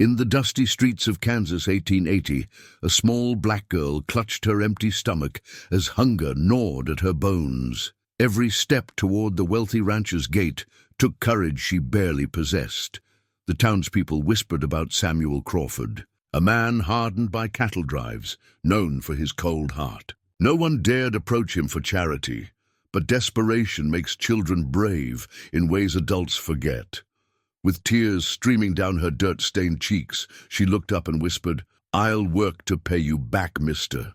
In the dusty streets of Kansas, 1880, a small black girl clutched her empty stomach as hunger gnawed at her bones. Every step toward the wealthy rancher's gate took courage she barely possessed. The townspeople whispered about Samuel Crawford, a man hardened by cattle drives, known for his cold heart. No one dared approach him for charity, but desperation makes children brave in ways adults forget. With tears streaming down her dirt-stained cheeks, she looked up and whispered, "I'll work to pay you back, mister.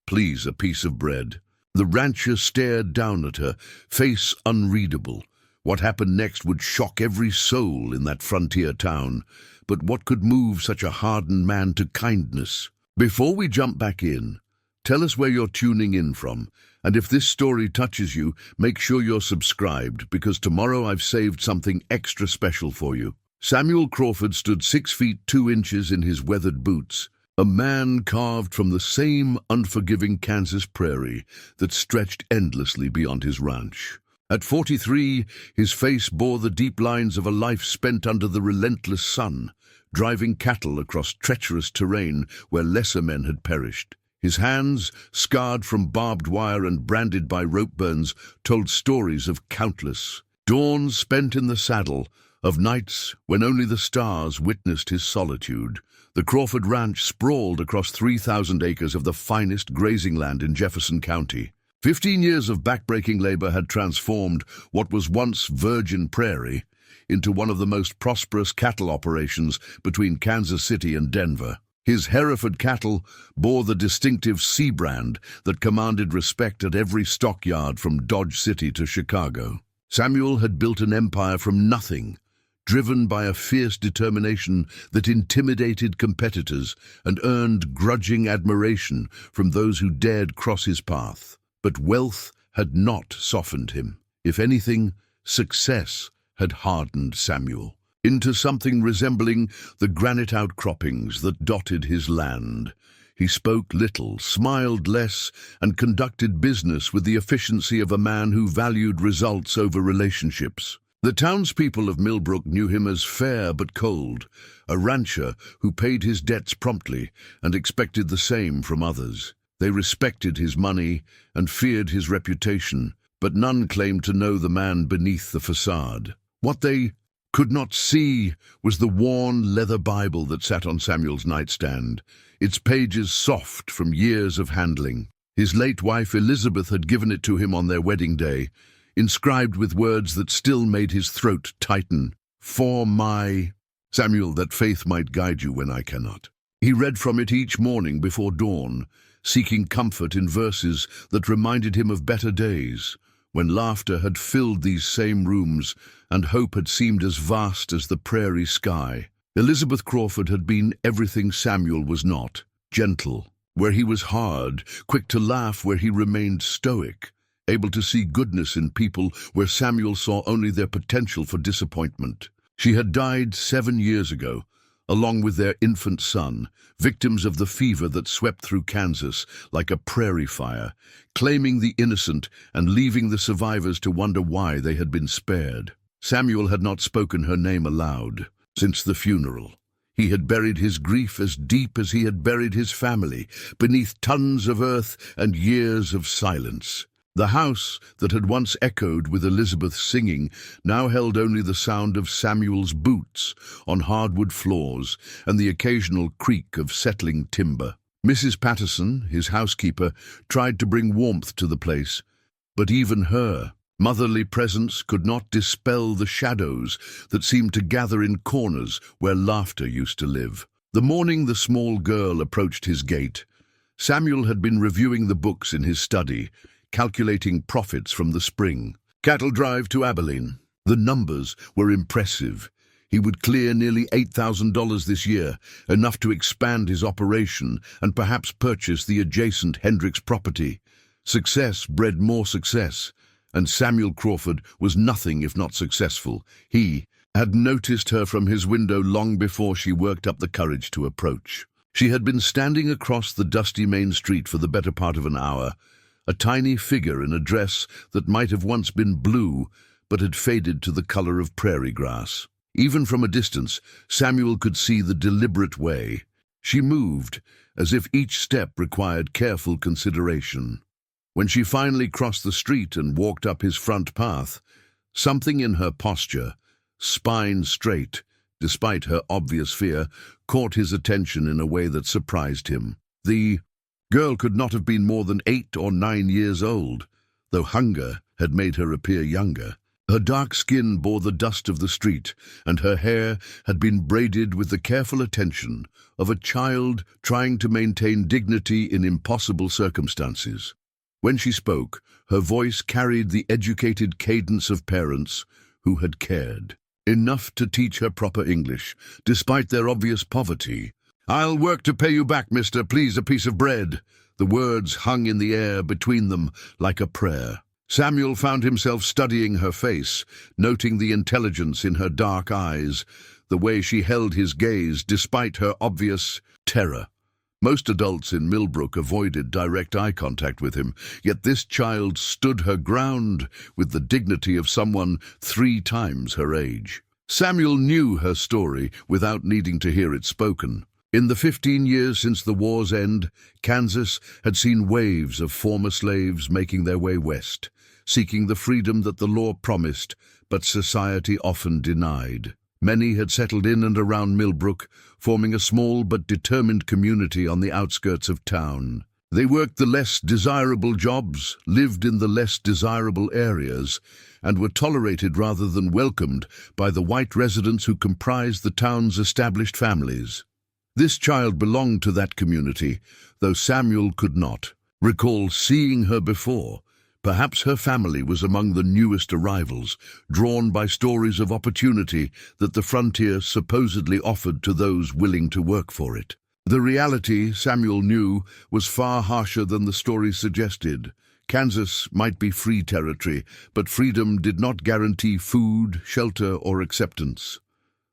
Please, a piece of bread." The rancher stared down at her, face unreadable. What happened next would shock every soul in that frontier town. But what could move such a hardened man to kindness? Before we jump back in, tell us where you're tuning in from. And if this story touches you, make sure you're subscribed, because tomorrow I've saved something extra special for you. Samuel Crawford stood 6 feet 2 inches in his weathered boots, a man carved from the same unforgiving Kansas prairie that stretched endlessly beyond his ranch. At 43, his face bore the deep lines of a life spent under the relentless sun, driving cattle across treacherous terrain where lesser men had perished. His hands, scarred from barbed wire and branded by rope burns, told stories of countless dawns spent in the saddle, of nights when only the stars witnessed his solitude. The Crawford Ranch sprawled across 3,000 acres of the finest grazing land in Jefferson County. 15 years of backbreaking labor had transformed what was once virgin prairie into one of the most prosperous cattle operations between Kansas City and Denver. His Hereford cattle bore the distinctive C brand that commanded respect at every stockyard from Dodge City to Chicago. Samuel had built an empire from nothing, driven by a fierce determination that intimidated competitors and earned grudging admiration from those who dared cross his path. But wealth had not softened him. If anything, success had hardened Samuel into something resembling the granite outcroppings that dotted his land. He spoke little, smiled less, and conducted business with the efficiency of a man who valued results over relationships. The townspeople of Millbrook knew him as fair but cold, a rancher who paid his debts promptly and expected the same from others. They respected his money and feared his reputation, but none claimed to know the man beneath the facade. What they could not see was the worn leather Bible that sat on Samuel's nightstand, its pages soft from years of handling. His late wife Elizabeth had given it to him on their wedding day, inscribed with words that still made his throat tighten. "For my Samuel, that faith might guide you when I cannot." He read from it each morning before dawn, seeking comfort in verses that reminded him of better days, when laughter had filled these same rooms and hope had seemed as vast as the prairie sky. Elizabeth Crawford had been everything Samuel was not: gentle where he was hard, quick to laugh where he remained stoic, able to see goodness in people where Samuel saw only their potential for disappointment. She had died 7 years ago, along with their infant son, victims of the fever that swept through Kansas like a prairie fire, claiming the innocent and leaving the survivors to wonder why they had been spared. Samuel had not spoken her name aloud since the funeral. He had buried his grief as deep as he had buried his family, beneath tons of earth and years of silence. The house that had once echoed with Elizabeth's singing now held only the sound of Samuel's boots on hardwood floors and the occasional creak of settling timber. Mrs. Patterson, his housekeeper, tried to bring warmth to the place, but even her motherly presence could not dispel the shadows that seemed to gather in corners where laughter used to live. The morning the small girl approached his gate, Samuel had been reviewing the books in his study, calculating profits from the spring cattle drive to Abilene. The numbers were impressive. He would clear nearly $8,000 this year, enough to expand his operation and perhaps purchase the adjacent Hendricks property. Success bred more success, and Samuel Crawford was nothing if not successful. He had noticed her from his window long before she worked up the courage to approach. She had been standing across the dusty main street for the better part of an hour, a tiny figure in a dress that might have once been blue but had faded to the color of prairie grass. Even from a distance, Samuel could see the deliberate way. She moved, as if each step required careful consideration. When she finally crossed the street and walked up his front path, something in her posture, spine straight, despite her obvious fear, caught his attention in a way that surprised him. The girl could not have been more than 8 or 9 years old, though hunger had made her appear younger. Her dark skin bore the dust of the street, and her hair had been braided with the careful attention of a child trying to maintain dignity in impossible circumstances. When she spoke, her voice carried the educated cadence of parents who had cared. Enough to teach her proper English, despite their obvious poverty. "I'll work to pay you back, mister. Please, a piece of bread." The words hung in the air between them like a prayer. Samuel found himself studying her face, noting the intelligence in her dark eyes, the way she held his gaze despite her obvious terror. Most adults in Millbrook avoided direct eye contact with him, yet this child stood her ground with the dignity of someone 3 times her age. Samuel knew her story without needing to hear it spoken. In the 15 years since the war's end, Kansas had seen waves of former slaves making their way west, seeking the freedom that the law promised, but society often denied. Many had settled in and around Millbrook, forming a small but determined community on the outskirts of town. They worked the less desirable jobs, lived in the less desirable areas, and were tolerated rather than welcomed by the white residents who comprised the town's established families. This child belonged to that community, though Samuel could not recall seeing her before. Perhaps her family was among the newest arrivals, drawn by stories of opportunity that the frontier supposedly offered to those willing to work for it. The reality, Samuel knew, was far harsher than the stories suggested. Kansas might be free territory, but freedom did not guarantee food, shelter, or acceptance.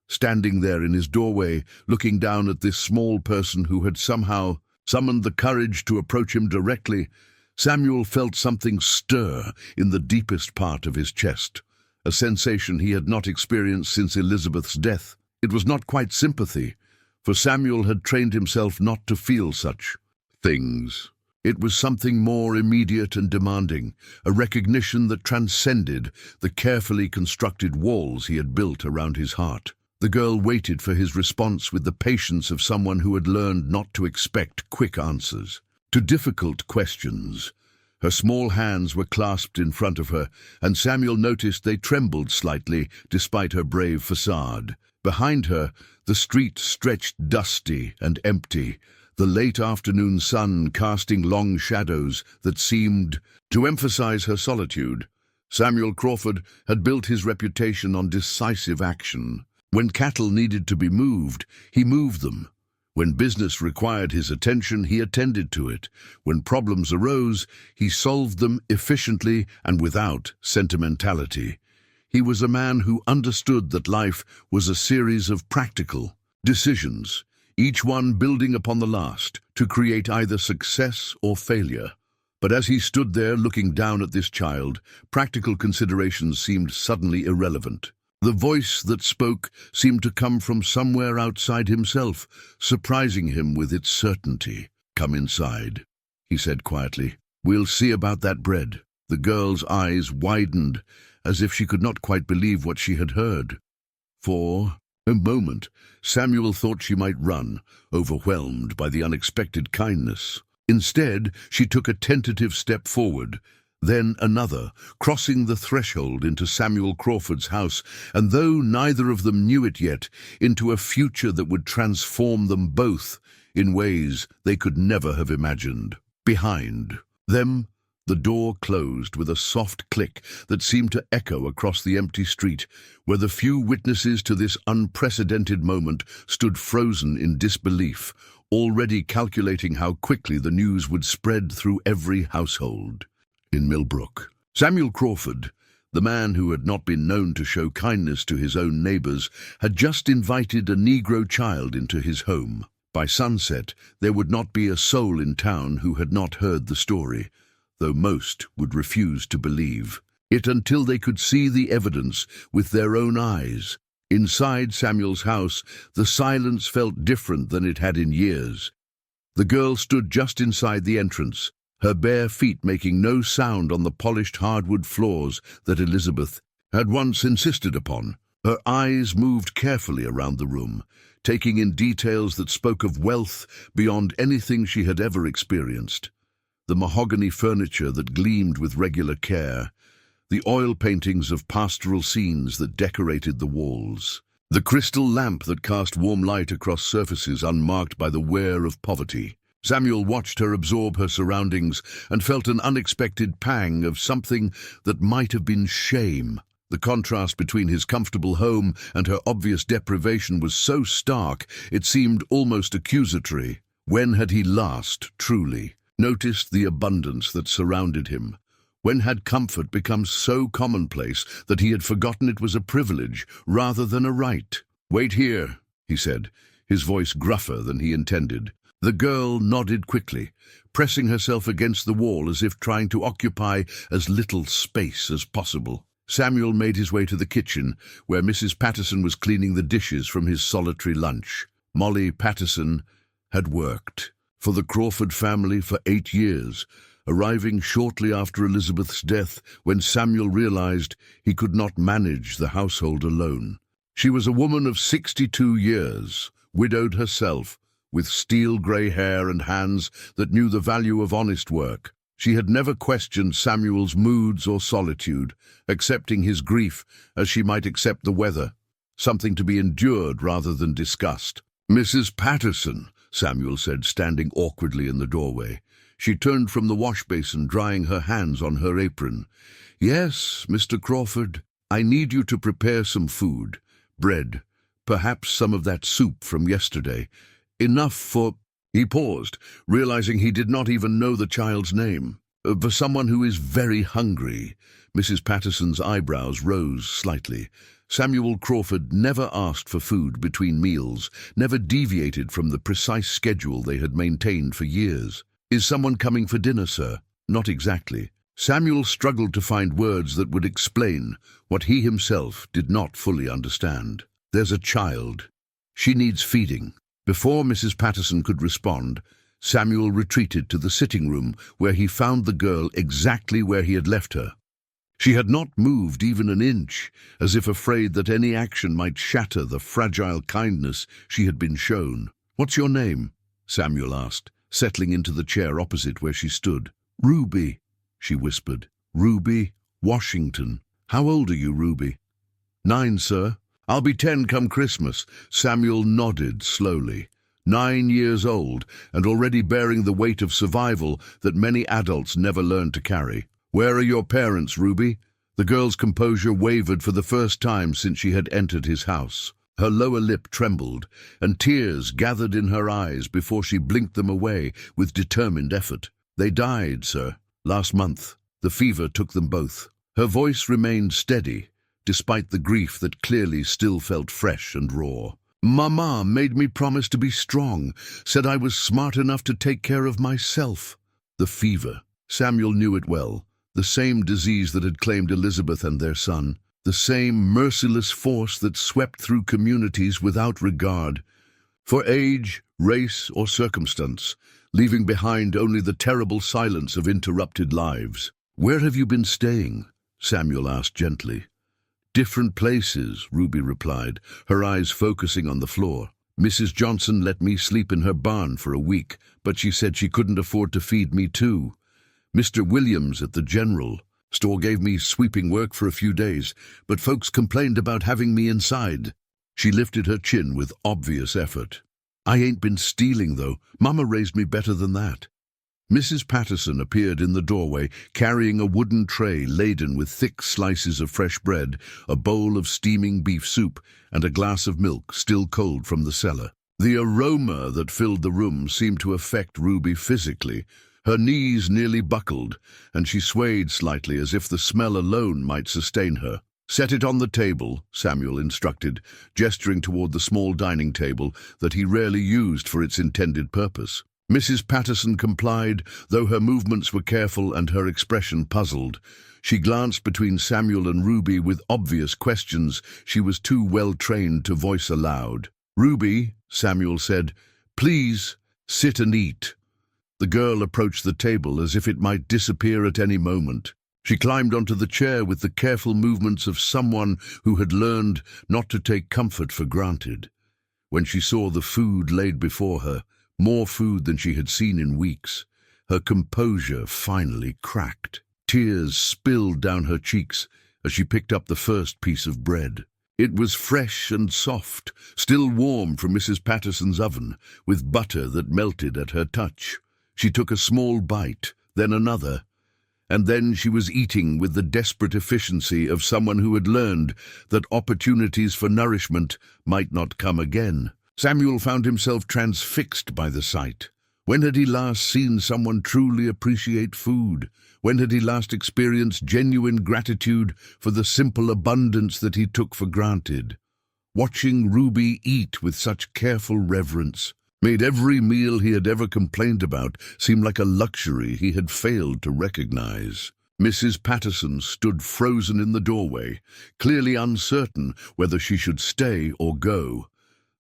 Standing there in his doorway, looking down at this small person who had somehow summoned the courage to approach him directly, Samuel felt something stir in the deepest part of his chest, a sensation he had not experienced since Elizabeth's death. It was not quite sympathy, for Samuel had trained himself not to feel such things. It was something more immediate and demanding, a recognition that transcended the carefully constructed walls he had built around his heart. The girl waited for his response with the patience of someone who had learned not to expect quick answers to difficult questions. Her small hands were clasped in front of her, and Samuel noticed they trembled slightly despite her brave facade. Behind her, the street stretched dusty and empty, the late afternoon sun casting long shadows that seemed to emphasize her solitude. Samuel Crawford had built his reputation on decisive action. When cattle needed to be moved, he moved them. When business required his attention, he attended to it. When problems arose, he solved them efficiently and without sentimentality. He was a man who understood that life was a series of practical decisions, each one building upon the last, to create either success or failure. But as he stood there looking down at this child, practical considerations seemed suddenly irrelevant. The voice that spoke seemed to come from somewhere outside himself, surprising him with its certainty. "Come inside," he said quietly. "We'll see about that bread." The girl's eyes widened, as if she could not quite believe what she had heard. For a moment, Samuel thought she might run, overwhelmed by the unexpected kindness. Instead, she took a tentative step forward, then another, crossing the threshold into Samuel Crawford's house, and though neither of them knew it yet, into a future that would transform them both in ways they could never have imagined. Behind them, the door closed with a soft click that seemed to echo across the empty street, where the few witnesses to this unprecedented moment stood frozen in disbelief, already calculating how quickly the news would spread through every household. In Millbrook, Samuel Crawford, the man who had not been known to show kindness to his own neighbors, had just invited a Negro child into his home. By sunset, there would not be a soul in town who had not heard the story, though most would refuse to believe it until they could see the evidence with their own eyes. Inside Samuel's house, the silence felt different than it had in years. The girl stood just inside the entrance, her bare feet making no sound on the polished hardwood floors that Elizabeth had once insisted upon. Her eyes moved carefully around the room, taking in details that spoke of wealth beyond anything she had ever experienced. The mahogany furniture that gleamed with regular care, the oil paintings of pastoral scenes that decorated the walls, the crystal lamp that cast warm light across surfaces unmarked by the wear of poverty. Samuel watched her absorb her surroundings and felt an unexpected pang of something that might have been shame. The contrast between his comfortable home and her obvious deprivation was so stark it seemed almost accusatory. When had he last, truly, noticed the abundance that surrounded him? When had comfort become so commonplace that he had forgotten it was a privilege rather than a right? "Wait here," he said, his voice gruffer than he intended. The girl nodded quickly, pressing herself against the wall as if trying to occupy as little space as possible. Samuel made his way to the kitchen, where Mrs. Patterson was cleaning the dishes from his solitary lunch. Molly Patterson had worked for the Crawford family for 8 years, arriving shortly after Elizabeth's death when Samuel realized he could not manage the household alone. She was a woman of 62 years, widowed herself, with steel-grey hair and hands that knew the value of honest work. She had never questioned Samuel's moods or solitude, accepting his grief as she might accept the weather, something to be endured rather than discussed. "Mrs. Patterson," Samuel said, standing awkwardly in the doorway. She turned from the wash-basin, drying her hands on her apron. "Yes, Mr. Crawford, I need you to prepare some food. Bread, perhaps some of that soup from yesterday. Enough for—" He paused, realizing he did not even know the child's name. "For someone who is very hungry." Mrs. Patterson's eyebrows rose slightly. Samuel Crawford never asked for food between meals, never deviated from the precise schedule they had maintained for years. "Is someone coming for dinner, sir?" "Not exactly." Samuel struggled to find words that would explain what he himself did not fully understand. "There's a child. She needs feeding." Before Mrs. Patterson could respond, Samuel retreated to the sitting room, where he found the girl exactly where he had left her. She had not moved even an inch, as if afraid that any action might shatter the fragile kindness she had been shown. "What's your name?" Samuel asked, settling into the chair opposite where she stood. "Ruby," she whispered. "Ruby Washington. How old are you, Ruby?" "9, sir. I'll be 10 come Christmas." Samuel nodded slowly. 9 years old, and already bearing the weight of survival that many adults never learn to carry. "Where are your parents, Ruby?" The girl's composure wavered for the first time since she had entered his house. Her lower lip trembled, and tears gathered in her eyes before she blinked them away with determined effort. "They died, sir, last month. The fever took them both." Her voice remained steady, despite the grief that clearly still felt fresh and raw. "Mama made me promise to be strong, said I was smart enough to take care of myself." The fever. Samuel knew it well. The same disease that had claimed Elizabeth and their son. The same merciless force that swept through communities without regard for age, race, or circumstance, leaving behind only the terrible silence of interrupted lives. "Where have you been staying?" Samuel asked gently. "Different places," Ruby replied, her eyes focusing on the floor. "Mrs. Johnson let me sleep in her barn for a week, but she said she couldn't afford to feed me too. Mr. Williams at the general store gave me sweeping work for a few days, but folks complained about having me inside." She lifted her chin with obvious effort. "I ain't been stealing, though. Mama raised me better than that." Mrs. Patterson appeared in the doorway, carrying a wooden tray laden with thick slices of fresh bread, a bowl of steaming beef soup, and a glass of milk still cold from the cellar. The aroma that filled the room seemed to affect Ruby physically. Her knees nearly buckled, and she swayed slightly as if the smell alone might sustain her. "Set it on the table," Samuel instructed, gesturing toward the small dining table that he rarely used for its intended purpose. Mrs. Patterson complied, though her movements were careful and her expression puzzled. She glanced between Samuel and Ruby with obvious questions she was too well trained to voice aloud. "Ruby," Samuel said, "please sit and eat." The girl approached the table as if it might disappear at any moment. She climbed onto the chair with the careful movements of someone who had learned not to take comfort for granted. When she saw the food laid before her, more food than she had seen in weeks, her composure finally cracked. Tears spilled down her cheeks as she picked up the first piece of bread. It was fresh and soft, still warm from Mrs. Patterson's oven, with butter that melted at her touch. She took a small bite, then another, and then she was eating with the desperate efficiency of someone who had learned that opportunities for nourishment might not come again. Samuel found himself transfixed by the sight. When had he last seen someone truly appreciate food? When had he last experienced genuine gratitude for the simple abundance that he took for granted? Watching Ruby eat with such careful reverence made every meal he had ever complained about seem like a luxury he had failed to recognize. Mrs. Patterson stood frozen in the doorway, clearly uncertain whether she should stay or go.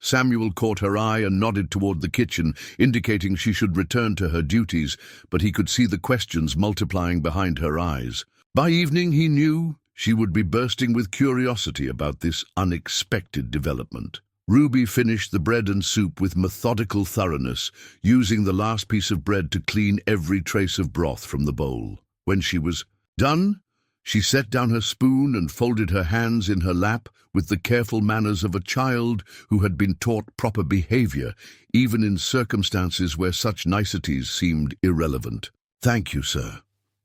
Samuel caught her eye and nodded toward the kitchen, indicating she should return to her duties, but he could see the questions multiplying behind her eyes. By evening, he knew she would be bursting with curiosity about this unexpected development. Ruby finished the bread and soup with methodical thoroughness, using the last piece of bread to clean every trace of broth from the bowl. When she was done, she set down her spoon and folded her hands in her lap with the careful manners of a child who had been taught proper behavior, even in circumstances where such niceties seemed irrelevant. "Thank you, sir,"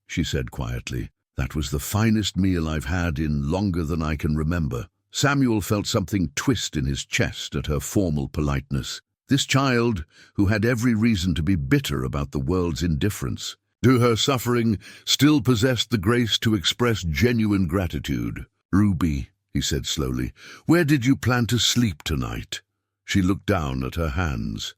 she said quietly. "That was the finest meal I've had in longer than I can remember." Samuel felt something twist in his chest at her formal politeness. This child, who had every reason to be bitter about the world's indifference to her suffering, still possessed the grace to express genuine gratitude. "Ruby," he said slowly, "where did you plan to sleep tonight?" She looked down at her hands.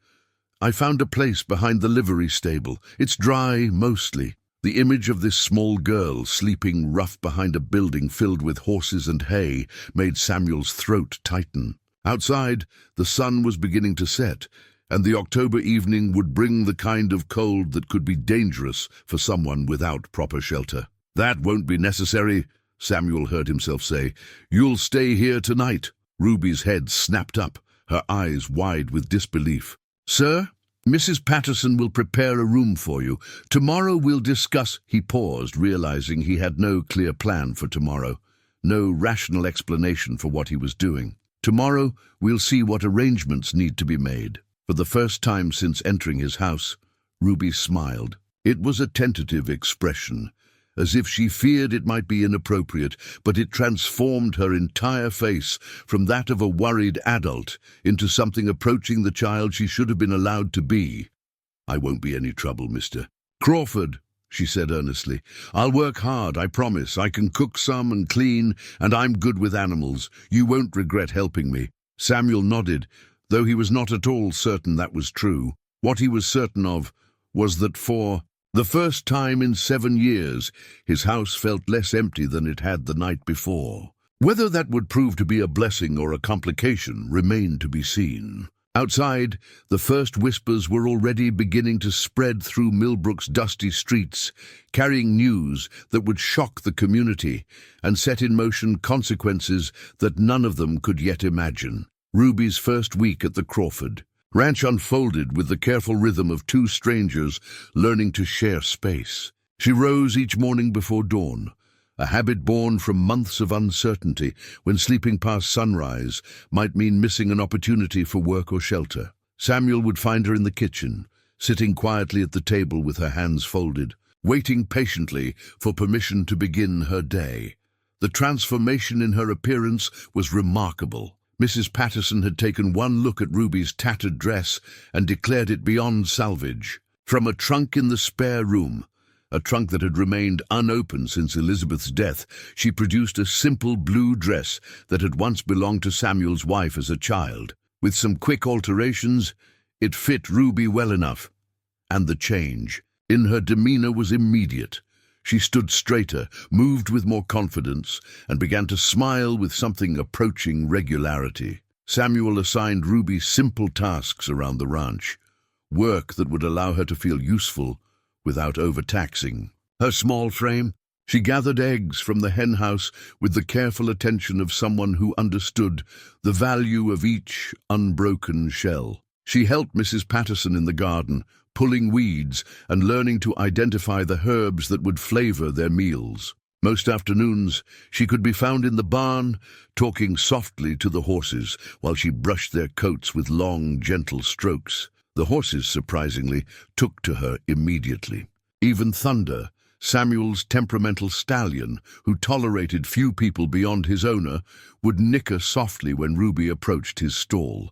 "I found a place behind the livery stable. It's dry, mostly." The image of this small girl sleeping rough behind a building filled with horses and hay made Samuel's throat tighten. Outside, the sun was beginning to set, and the October evening would bring the kind of cold that could be dangerous for someone without proper shelter. "That won't be necessary," Samuel heard himself say. "You'll stay here tonight." Ruby's head snapped up, her eyes wide with disbelief. "Sir, Mrs. Patterson will prepare a room for you. Tomorrow we'll discuss—" He paused, realizing he had no clear plan for tomorrow, no rational explanation for what he was doing. "Tomorrow we'll see what arrangements need to be made." For the first time since entering his house, Ruby smiled. It was a tentative expression, as if she feared it might be inappropriate, but it transformed her entire face from that of a worried adult into something approaching the child she should have been allowed to be. "I won't be any trouble, Mr. Crawford," she said earnestly. "I'll work hard, I promise. I can cook some and clean, and I'm good with animals. You won't regret helping me." Samuel nodded, though he was not at all certain that was true. What he was certain of was that for the first time in 7 years, his house felt less empty than it had the night before. Whether that would prove to be a blessing or a complication remained to be seen. Outside, the first whispers were already beginning to spread through Millbrook's dusty streets, carrying news that would shock the community and set in motion consequences that none of them could yet imagine. Ruby's first week at the Crawford ranch unfolded with the careful rhythm of two strangers learning to share space. She rose each morning before dawn, a habit born from months of uncertainty when sleeping past sunrise might mean missing an opportunity for work or shelter. Samuel would find her in the kitchen, sitting quietly at the table with her hands folded, waiting patiently for permission to begin her day. The transformation in her appearance was remarkable. Mrs. Patterson had taken one look at Ruby's tattered dress and declared it beyond salvage. From a trunk in the spare room, a trunk that had remained unopened since Elizabeth's death, she produced a simple blue dress that had once belonged to Samuel's wife as a child. With some quick alterations, it fit Ruby well enough. and the change in her demeanor was immediate. She stood straighter, moved with more confidence, and began to smile with something approaching regularity. Samuel assigned Ruby simple tasks around the ranch, work that would allow her to feel useful without overtaxing her small frame. She gathered eggs from the henhouse with the careful attention of someone who understood the value of each unbroken shell. She helped Mrs. Patterson in the garden, pulling weeds and learning to identify the herbs that would flavor their meals. Most afternoons, she could be found in the barn, talking softly to the horses while she brushed their coats with long, gentle strokes. The horses, surprisingly, took to her immediately. Even Thunder, Samuel's temperamental stallion, who tolerated few people beyond his owner, would nicker softly when Ruby approached his stall.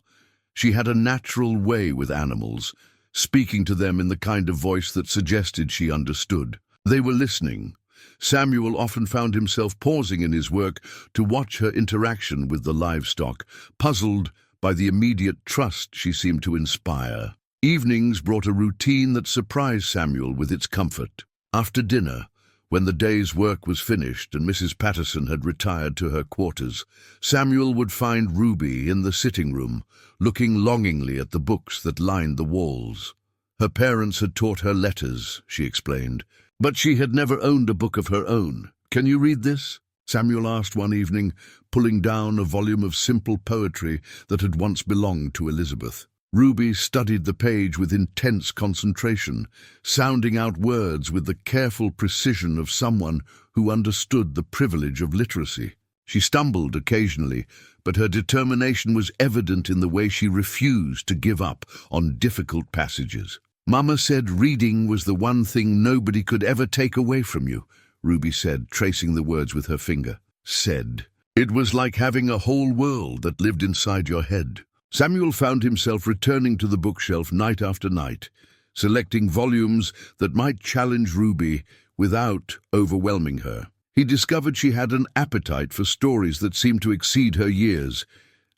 She had a natural way with animals, speaking to them in the kind of voice that suggested she understood. They were listening. Samuel often found himself pausing in his work to watch her interaction with the livestock, puzzled by the immediate trust she seemed to inspire. Evenings brought a routine that surprised Samuel with its comfort. After dinner, when the day's work was finished and Mrs. Patterson had retired to her quarters, Samuel would find Ruby in the sitting room, looking longingly at the books that lined the walls. Her parents had taught her letters, she explained, but she had never owned a book of her own. "Can you read this?" Samuel asked one evening, pulling down a volume of simple poetry that had once belonged to Elizabeth. Ruby studied the page with intense concentration, sounding out words with the careful precision of someone who understood the privilege of literacy. She stumbled occasionally, but her determination was evident in the way she refused to give up on difficult passages. "Mama said reading was the one thing nobody could ever take away from you," Ruby said, tracing the words with her finger. "Said. It was like having a whole world that lived inside your head." Samuel found himself returning to the bookshelf night after night, selecting volumes that might challenge Ruby without overwhelming her. He discovered she had an appetite for stories that seemed to exceed her years,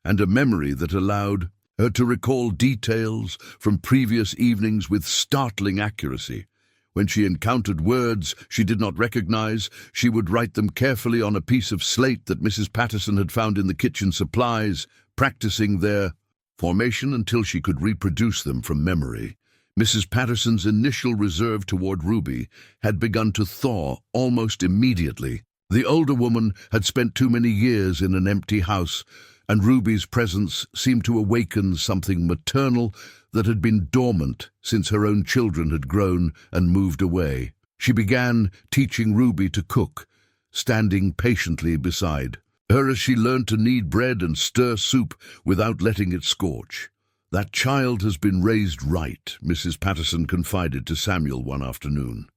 and a memory that allowed her to recall details from previous evenings with startling accuracy. When she encountered words she did not recognize, she would write them carefully on a piece of slate that Mrs. Patterson had found in the kitchen supplies, practicing their formation until she could reproduce them from memory. Mrs. Patterson's initial reserve toward Ruby had begun to thaw almost immediately. The older woman had spent too many years in an empty house, and Ruby's presence seemed to awaken something maternal that had been dormant since her own children had grown and moved away. She began teaching Ruby to cook, standing patiently beside her as she learned to knead bread and stir soup without letting it scorch. "That child has been raised right," Mrs. Patterson confided to Samuel one afternoon.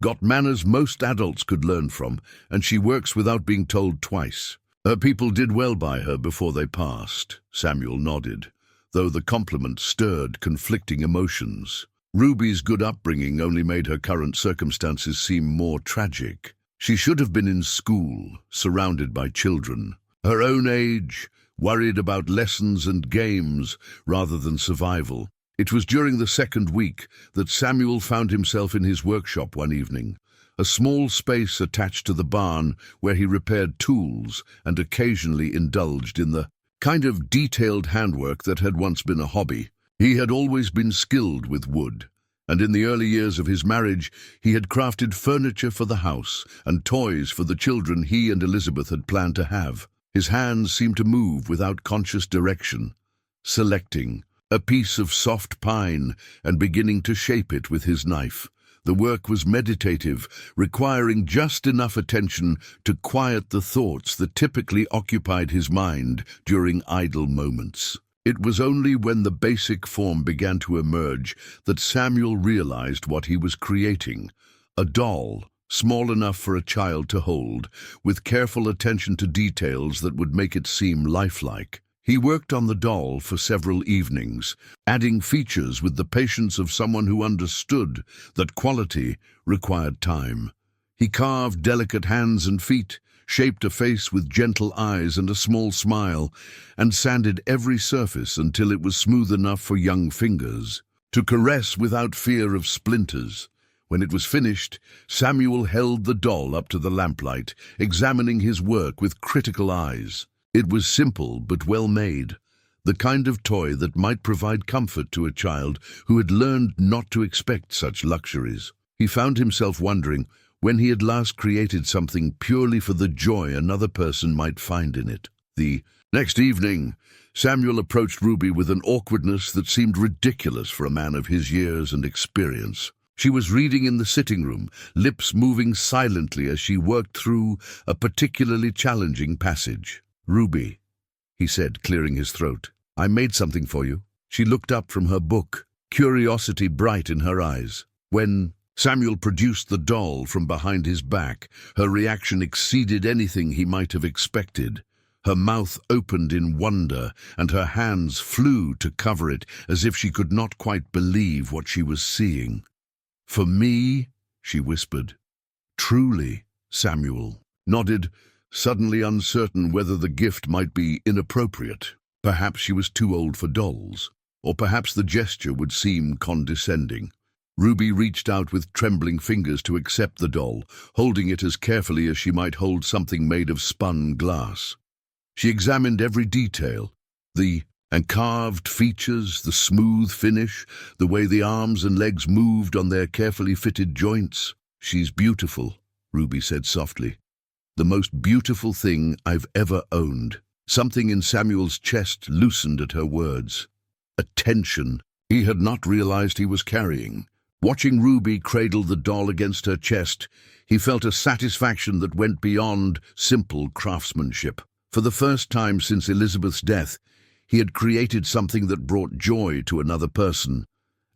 "Got manners most adults could learn from, and she works without being told twice." "Her people did well by her before they passed," Samuel nodded, though the compliment stirred conflicting emotions. Ruby's good upbringing only made her current circumstances seem more tragic. She should have been in school, surrounded by children her own age, worried about lessons and games rather than survival. It was during the second week that Samuel found himself in his workshop one evening, a small space attached to the barn where he repaired tools and occasionally indulged in the kind of detailed handwork that had once been a hobby. He had always been skilled with wood, and in the early years of his marriage he had crafted furniture for the house and toys for the children he and Elizabeth had planned to have. His hands seemed to move without conscious direction, selecting a piece of soft pine and beginning to shape it with his knife. The work was meditative, requiring just enough attention to quiet the thoughts that typically occupied his mind during idle moments. It was only when the basic form began to emerge that Samuel realized what he was creating: a doll, small enough for a child to hold, with careful attention to details that would make it seem lifelike. He worked on the doll for several evenings, adding features with the patience of someone who understood that quality required time. He carved delicate hands and feet, shaped a face with gentle eyes and a small smile, and sanded every surface until it was smooth enough for young fingers to caress without fear of splinters. When it was finished, Samuel held the doll up to the lamplight, examining his work with critical eyes. It was simple but well made, the kind of toy that might provide comfort to a child who had learned not to expect such luxuries. He found himself wondering when he had last created something purely for the joy another person might find in it. The next evening, Samuel approached Ruby with an awkwardness that seemed ridiculous for a man of his years and experience. She was reading in the sitting room, lips moving silently as she worked through a particularly challenging passage. "Ruby," he said, clearing his throat, "I made something for you." She looked up from her book, curiosity bright in her eyes. When Samuel produced the doll from behind his back, her reaction exceeded anything he might have expected. Her mouth opened in wonder, and her hands flew to cover it as if she could not quite believe what she was seeing. "For me?" she whispered. "Truly," Samuel nodded, suddenly uncertain whether the gift might be inappropriate. Perhaps she was too old for dolls, or perhaps the gesture would seem condescending. Ruby reached out with trembling fingers to accept the doll, holding it as carefully as she might hold something made of spun glass. She examined every detail, the carved features, the smooth finish, the way the arms and legs moved on their carefully fitted joints. "She's beautiful," Ruby said softly. "The most beautiful thing I've ever owned." Something in Samuel's chest loosened at her words. A tension he had not realized he was carrying. Watching Ruby cradle the doll against her chest, he felt a satisfaction that went beyond simple craftsmanship. For the first time since Elizabeth's death, he had created something that brought joy to another person,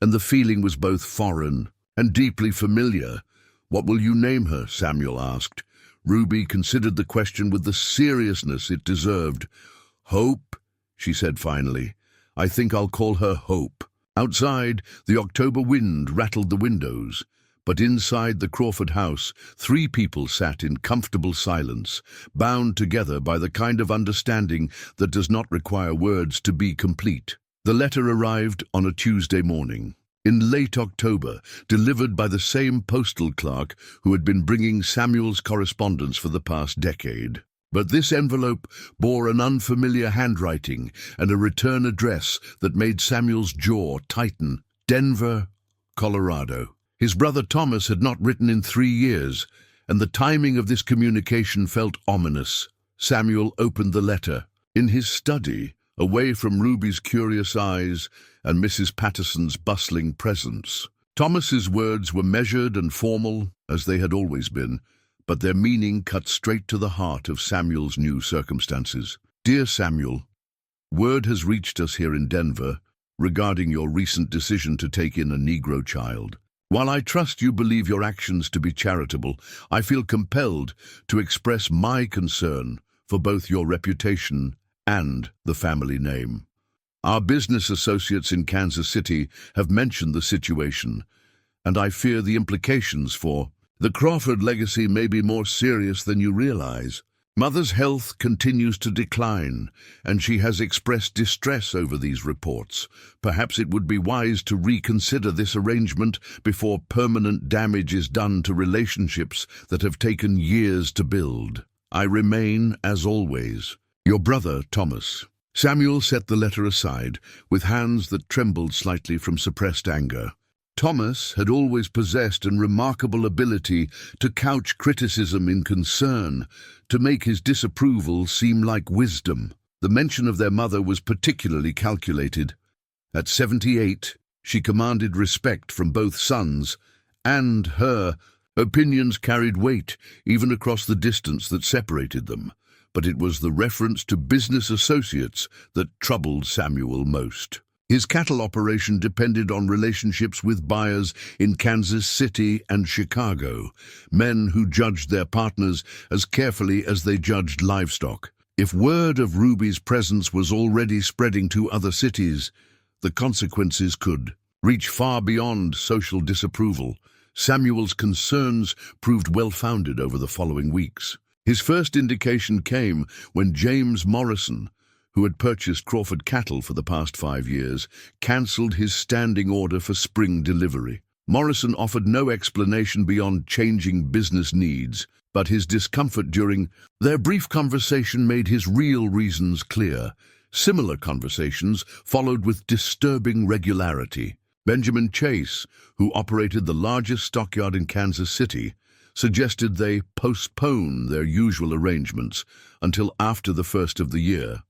and the feeling was both foreign and deeply familiar. "What will you name her?" Samuel asked. Ruby considered the question with the seriousness it deserved. "Hope," she said finally. "I think I'll call her Hope." Outside, the October wind rattled the windows, but inside the Crawford house, 3 people sat in comfortable silence, bound together by the kind of understanding that does not require words to be complete. The letter arrived on a Tuesday morning, in late October, delivered by the same postal clerk who had been bringing Samuel's correspondence for the past decade. But this envelope bore an unfamiliar handwriting and a return address that made Samuel's jaw tighten: Denver, Colorado. His brother Thomas had not written in 3 years, and the timing of this communication felt ominous. Samuel opened the letter. In his study, away from Ruby's curious eyes and Mrs. Patterson's bustling presence, Thomas's words were measured and formal, as they had always been, but their meaning cut straight to the heart of Samuel's new circumstances. "Dear Samuel, word has reached us here in Denver regarding your recent decision to take in a Negro child. While I trust you believe your actions to be charitable, I feel compelled to express my concern for both your reputation and the family name. Our business associates in Kansas City have mentioned the situation, and I fear the implications for the Crawford legacy may be more serious than you realize. Mother's health continues to decline, and she has expressed distress over these reports. Perhaps it would be wise to reconsider this arrangement before permanent damage is done to relationships that have taken years to build. I remain, as always, your brother, Thomas." Samuel set the letter aside, with hands that trembled slightly from suppressed anger. Thomas had always possessed a remarkable ability to couch criticism in concern, to make his disapproval seem like wisdom. The mention of their mother was particularly calculated. At 78, she commanded respect from both sons, and her opinions carried weight even across the distance that separated them. But it was the reference to business associates that troubled Samuel most. His cattle operation depended on relationships with buyers in Kansas City and Chicago, men who judged their partners as carefully as they judged livestock. If word of Ruby's presence was already spreading to other cities, the consequences could reach far beyond social disapproval. Samuel's concerns proved well-founded over the following weeks. His first indication came when James Morrison, who had purchased Crawford cattle for the past 5 years, cancelled his standing order for spring delivery. Morrison offered no explanation beyond changing business needs, but his discomfort during their brief conversation made his real reasons clear. Similar conversations followed with disturbing regularity. Benjamin Chase, who operated the largest stockyard in Kansas City, suggested they postpone their usual arrangements until after the first of the year.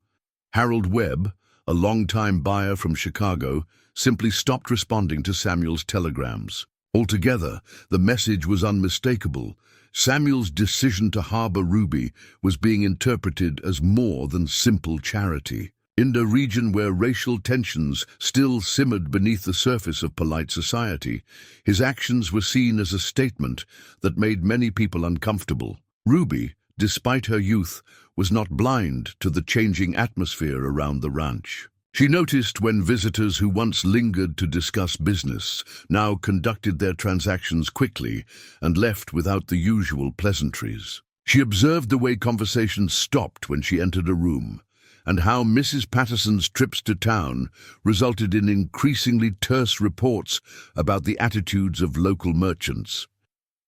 Harold Webb, a longtime buyer from Chicago, simply stopped responding to Samuel's telegrams. Altogether, the message was unmistakable. Samuel's decision to harbor Ruby was being interpreted as more than simple charity. In a region where racial tensions still simmered beneath the surface of polite society, his actions were seen as a statement that made many people uncomfortable. Ruby, despite her youth, was not blind to the changing atmosphere around the ranch. She noticed when visitors who once lingered to discuss business now conducted their transactions quickly and left without the usual pleasantries. She observed the way conversations stopped when she entered a room, and how Mrs. Patterson's trips to town resulted in increasingly terse reports about the attitudes of local merchants.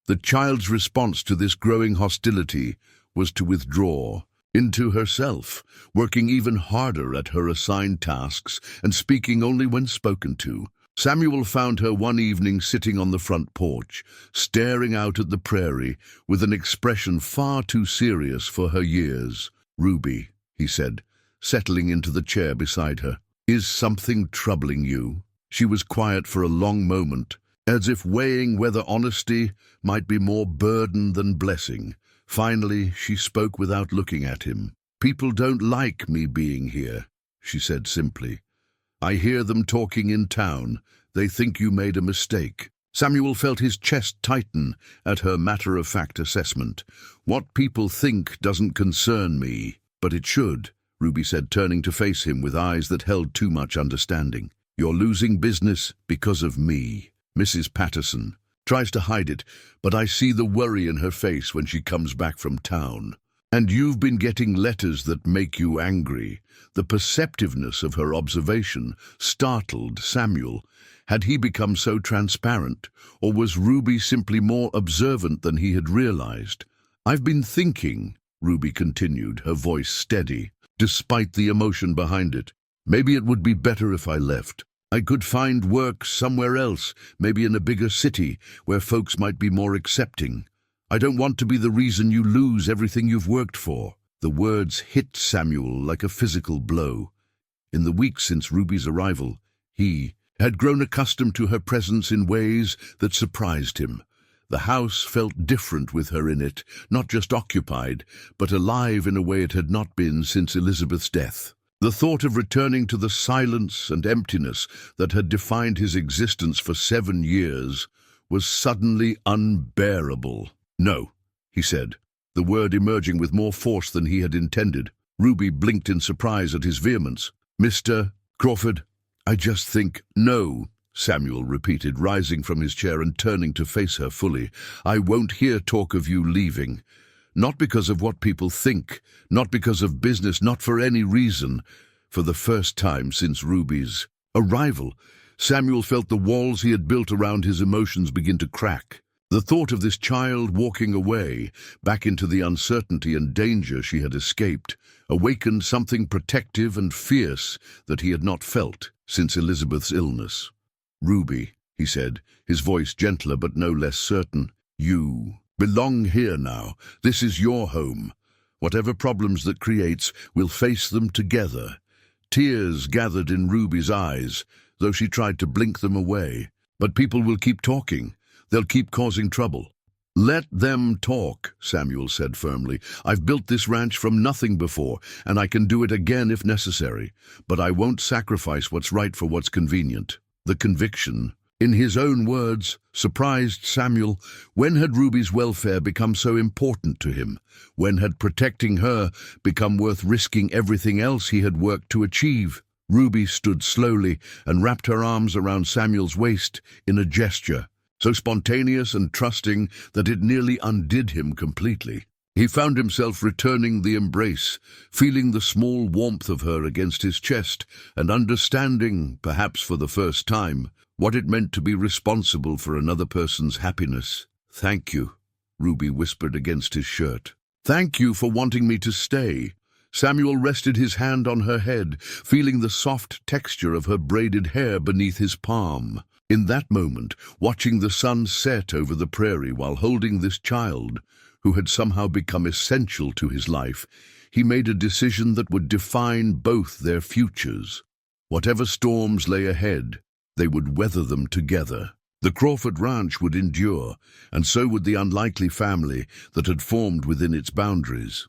The child's response to this growing hostility was to withdraw into herself, working even harder at her assigned tasks and speaking only when spoken to. Samuel found her one evening sitting on the front porch, staring out at the prairie with an expression far too serious for her years. "Ruby," he said, settling into the chair beside her, "is something troubling you?" She was quiet for a long moment, as if weighing whether honesty might be more burden than blessing. Finally, she spoke without looking at him. "People don't like me being here," she said simply. "I hear them talking in town. They think you made a mistake." Samuel felt his chest tighten at her matter-of-fact assessment. "What people think doesn't concern me, but it should," Ruby said, turning to face him with eyes that held too much understanding. "You're losing business because of me. Mrs. Patterson tries to hide it, but I see the worry in her face when she comes back from town. And you've been getting letters that make you angry." The perceptiveness of her observation startled Samuel. Had he become so transparent, or was Ruby simply more observant than he had realized? "I've been thinking," Ruby continued, her voice steady, despite the emotion behind it. "Maybe it would be better if I left. I could find work somewhere else, maybe in a bigger city, where folks might be more accepting. I don't want to be the reason you lose everything you've worked for." The words hit Samuel like a physical blow. In the weeks since Ruby's arrival, he had grown accustomed to her presence in ways that surprised him. The house felt different with her in it, not just occupied, but alive in a way it had not been since Elizabeth's death. The thought of returning to the silence and emptiness that had defined his existence for 7 years was suddenly unbearable. "No," he said, the word emerging with more force than he had intended. Ruby blinked in surprise at his vehemence. "Mr. Crawford, I just think—" "No," Samuel repeated, rising from his chair and turning to face her fully. "I won't hear talk of you leaving. Not because of what people think, not because of business, not for any reason." For the first time since Ruby's arrival, Samuel felt the walls he had built around his emotions begin to crack. The thought of this child walking away, back into the uncertainty and danger she had escaped, awakened something protective and fierce that he had not felt since Elizabeth's illness. "Ruby," he said, his voice gentler but no less certain, "you belong here now. This is your home. Whatever problems that creates, we'll face them together." Tears gathered in Ruby's eyes, though she tried to blink them away. "But people will keep talking. They'll keep causing trouble." "Let them talk," Samuel said firmly. "I've built this ranch from nothing before, and I can do it again if necessary. But I won't sacrifice what's right for what's convenient." The conviction, in his own words, surprised Samuel. When had Ruby's welfare become so important to him? When had protecting her become worth risking everything else he had worked to achieve? Ruby stood slowly and wrapped her arms around Samuel's waist in a gesture so spontaneous and trusting that it nearly undid him completely. He found himself returning the embrace, feeling the small warmth of her against his chest, and understanding, perhaps for the first time, what it meant to be responsible for another person's happiness. "Thank you," Ruby whispered against his shirt. "Thank you for wanting me to stay." Samuel rested his hand on her head, feeling the soft texture of her braided hair beneath his palm. In that moment, watching the sun set over the prairie while holding this child, who had somehow become essential to his life, he made a decision that would define both their futures. Whatever storms lay ahead, they would weather them together. The Crawford ranch would endure, and so would the unlikely family that had formed within its boundaries.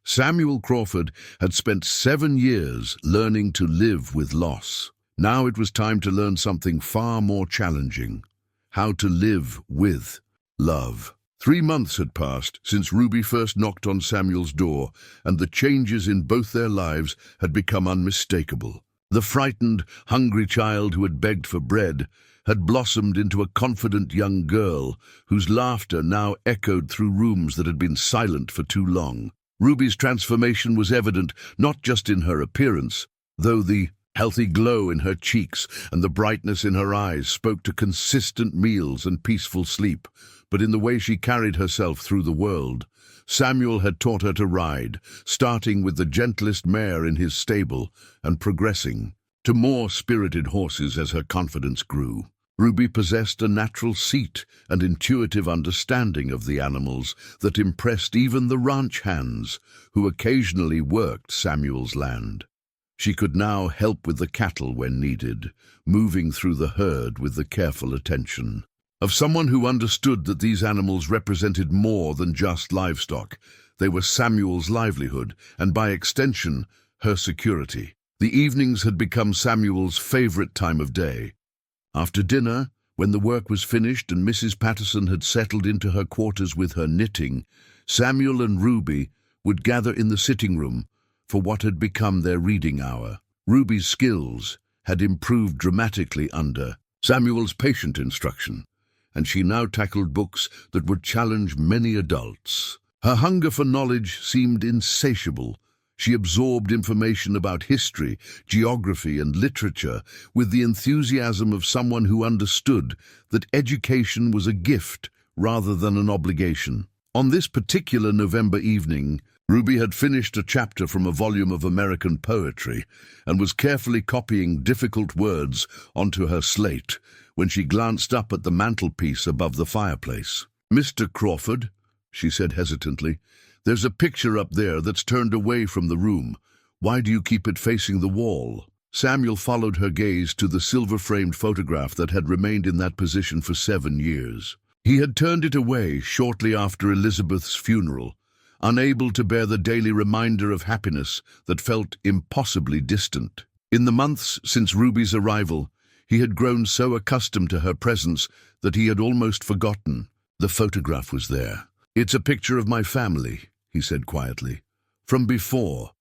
Samuel Crawford had spent 7 years learning to live with loss. Now it was time to learn something far more challenging: how to live with love. 3 months had passed since Ruby first knocked on Samuel's door, and the changes in both their lives had become unmistakable. The frightened, hungry child who had begged for bread had blossomed into a confident young girl whose laughter now echoed through rooms that had been silent for too long. Ruby's transformation was evident not just in her appearance, though the healthy glow in her cheeks and the brightness in her eyes spoke to consistent meals and peaceful sleep, but in the way she carried herself through the world. Samuel had taught her to ride, starting with the gentlest mare in his stable and progressing to more spirited horses as her confidence grew. Ruby possessed a natural seat and intuitive understanding of the animals that impressed even the ranch hands, who occasionally worked Samuel's land. She could now help with the cattle when needed, moving through the herd with the careful attention of someone who understood that these animals represented more than just livestock. They were Samuel's livelihood, and by extension, her security. The evenings had become Samuel's favorite time of day. After dinner, when the work was finished and Mrs. Patterson had settled into her quarters with her knitting, Samuel and Ruby would gather in the sitting room for what had become their reading hour. Ruby's skills had improved dramatically under Samuel's patient instruction, and she now tackled books that would challenge many adults. Her hunger for knowledge seemed insatiable. She absorbed information about history, geography, and literature with the enthusiasm of someone who understood that education was a gift rather than an obligation. On this particular November evening, Ruby had finished a chapter from a volume of American poetry and was carefully copying difficult words onto her slate when she glanced up at the mantelpiece above the fireplace. "Mr. Crawford," she said hesitantly, "there's a picture up there that's turned away from the room. Why do you keep it facing the wall?" Samuel followed her gaze to the silver-framed photograph that had remained in that position for 7 years. He had turned it away shortly after Elizabeth's funeral, unable to bear the daily reminder of happiness that felt impossibly distant. In the months since Ruby's arrival, he had grown so accustomed to her presence that he had almost forgotten. The photograph was there. "It's a picture of my family," he said quietly. "From before."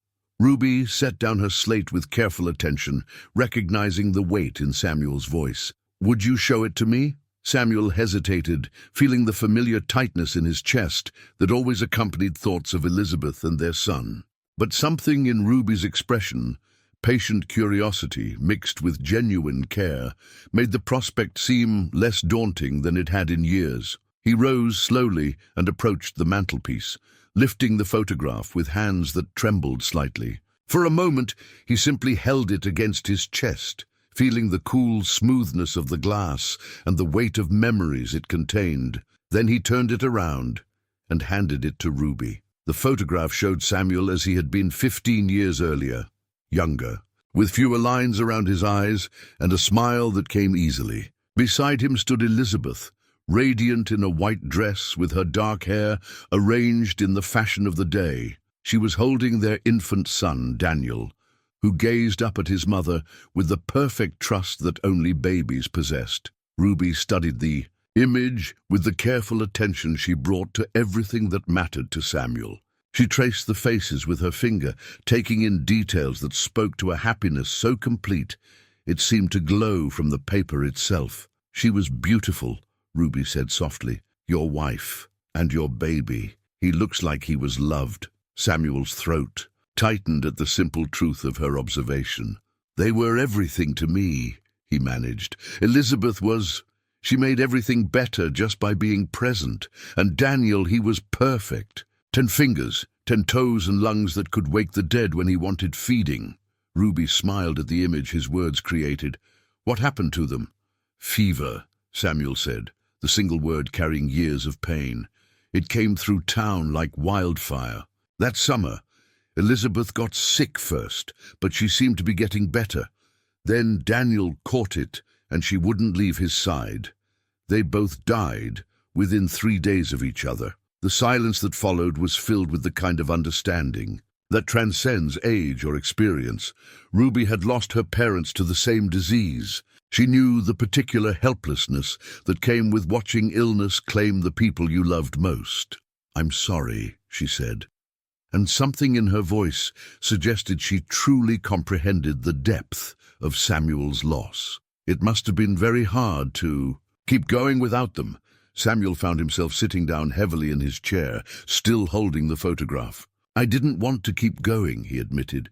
Ruby set down her slate with careful attention, recognizing the weight in Samuel's voice. "Would you show it to me?" Samuel hesitated, feeling the familiar tightness in his chest that always accompanied thoughts of Elizabeth and their son. But something in Ruby's expression, patient curiosity mixed with genuine care, made the prospect seem less daunting than it had in years. He rose slowly and approached the mantelpiece, lifting the photograph with hands that trembled slightly. For a moment, he simply held it against his chest, feeling the cool smoothness of the glass and the weight of memories it contained. Then he turned it around and handed it to Ruby. The photograph showed Samuel as he had been 15 years earlier, younger, with fewer lines around his eyes and a smile that came easily. Beside him stood Elizabeth, radiant in a white dress with her dark hair arranged in the fashion of the day. She was holding their infant son, Daniel, who gazed up at his mother with the perfect trust that only babies possessed. Ruby studied the image with the careful attention she brought to everything that mattered to Samuel. She traced the faces with her finger, taking in details that spoke to a happiness so complete it seemed to glow from the paper itself. "She was beautiful," Ruby said softly. "Your wife and your baby." He looks like he was loved. Samuel's throat tightened at the simple truth of her observation. They were everything to me, he managed. Elizabeth was... She made everything better just by being present. And Daniel, he was perfect. 10 fingers, 10 toes and lungs that could wake the dead when he wanted feeding. Ruby smiled at the image his words created. What happened to them? Fever, Samuel said, the single word carrying years of pain. It came through town like wildfire. That summer, Elizabeth got sick first, but she seemed to be getting better. Then Daniel caught it, and she wouldn't leave his side. They both died within 3 days of each other. The silence that followed was filled with the kind of understanding that transcends age or experience. Ruby had lost her parents to the same disease. She knew the particular helplessness that came with watching illness claim the people you loved most. "I'm sorry," she said, and something in her voice suggested she truly comprehended the depth of Samuel's loss. It must have been very hard to keep going without them. Samuel found himself sitting down heavily in his chair, still holding the photograph. "I didn't want to keep going," he admitted.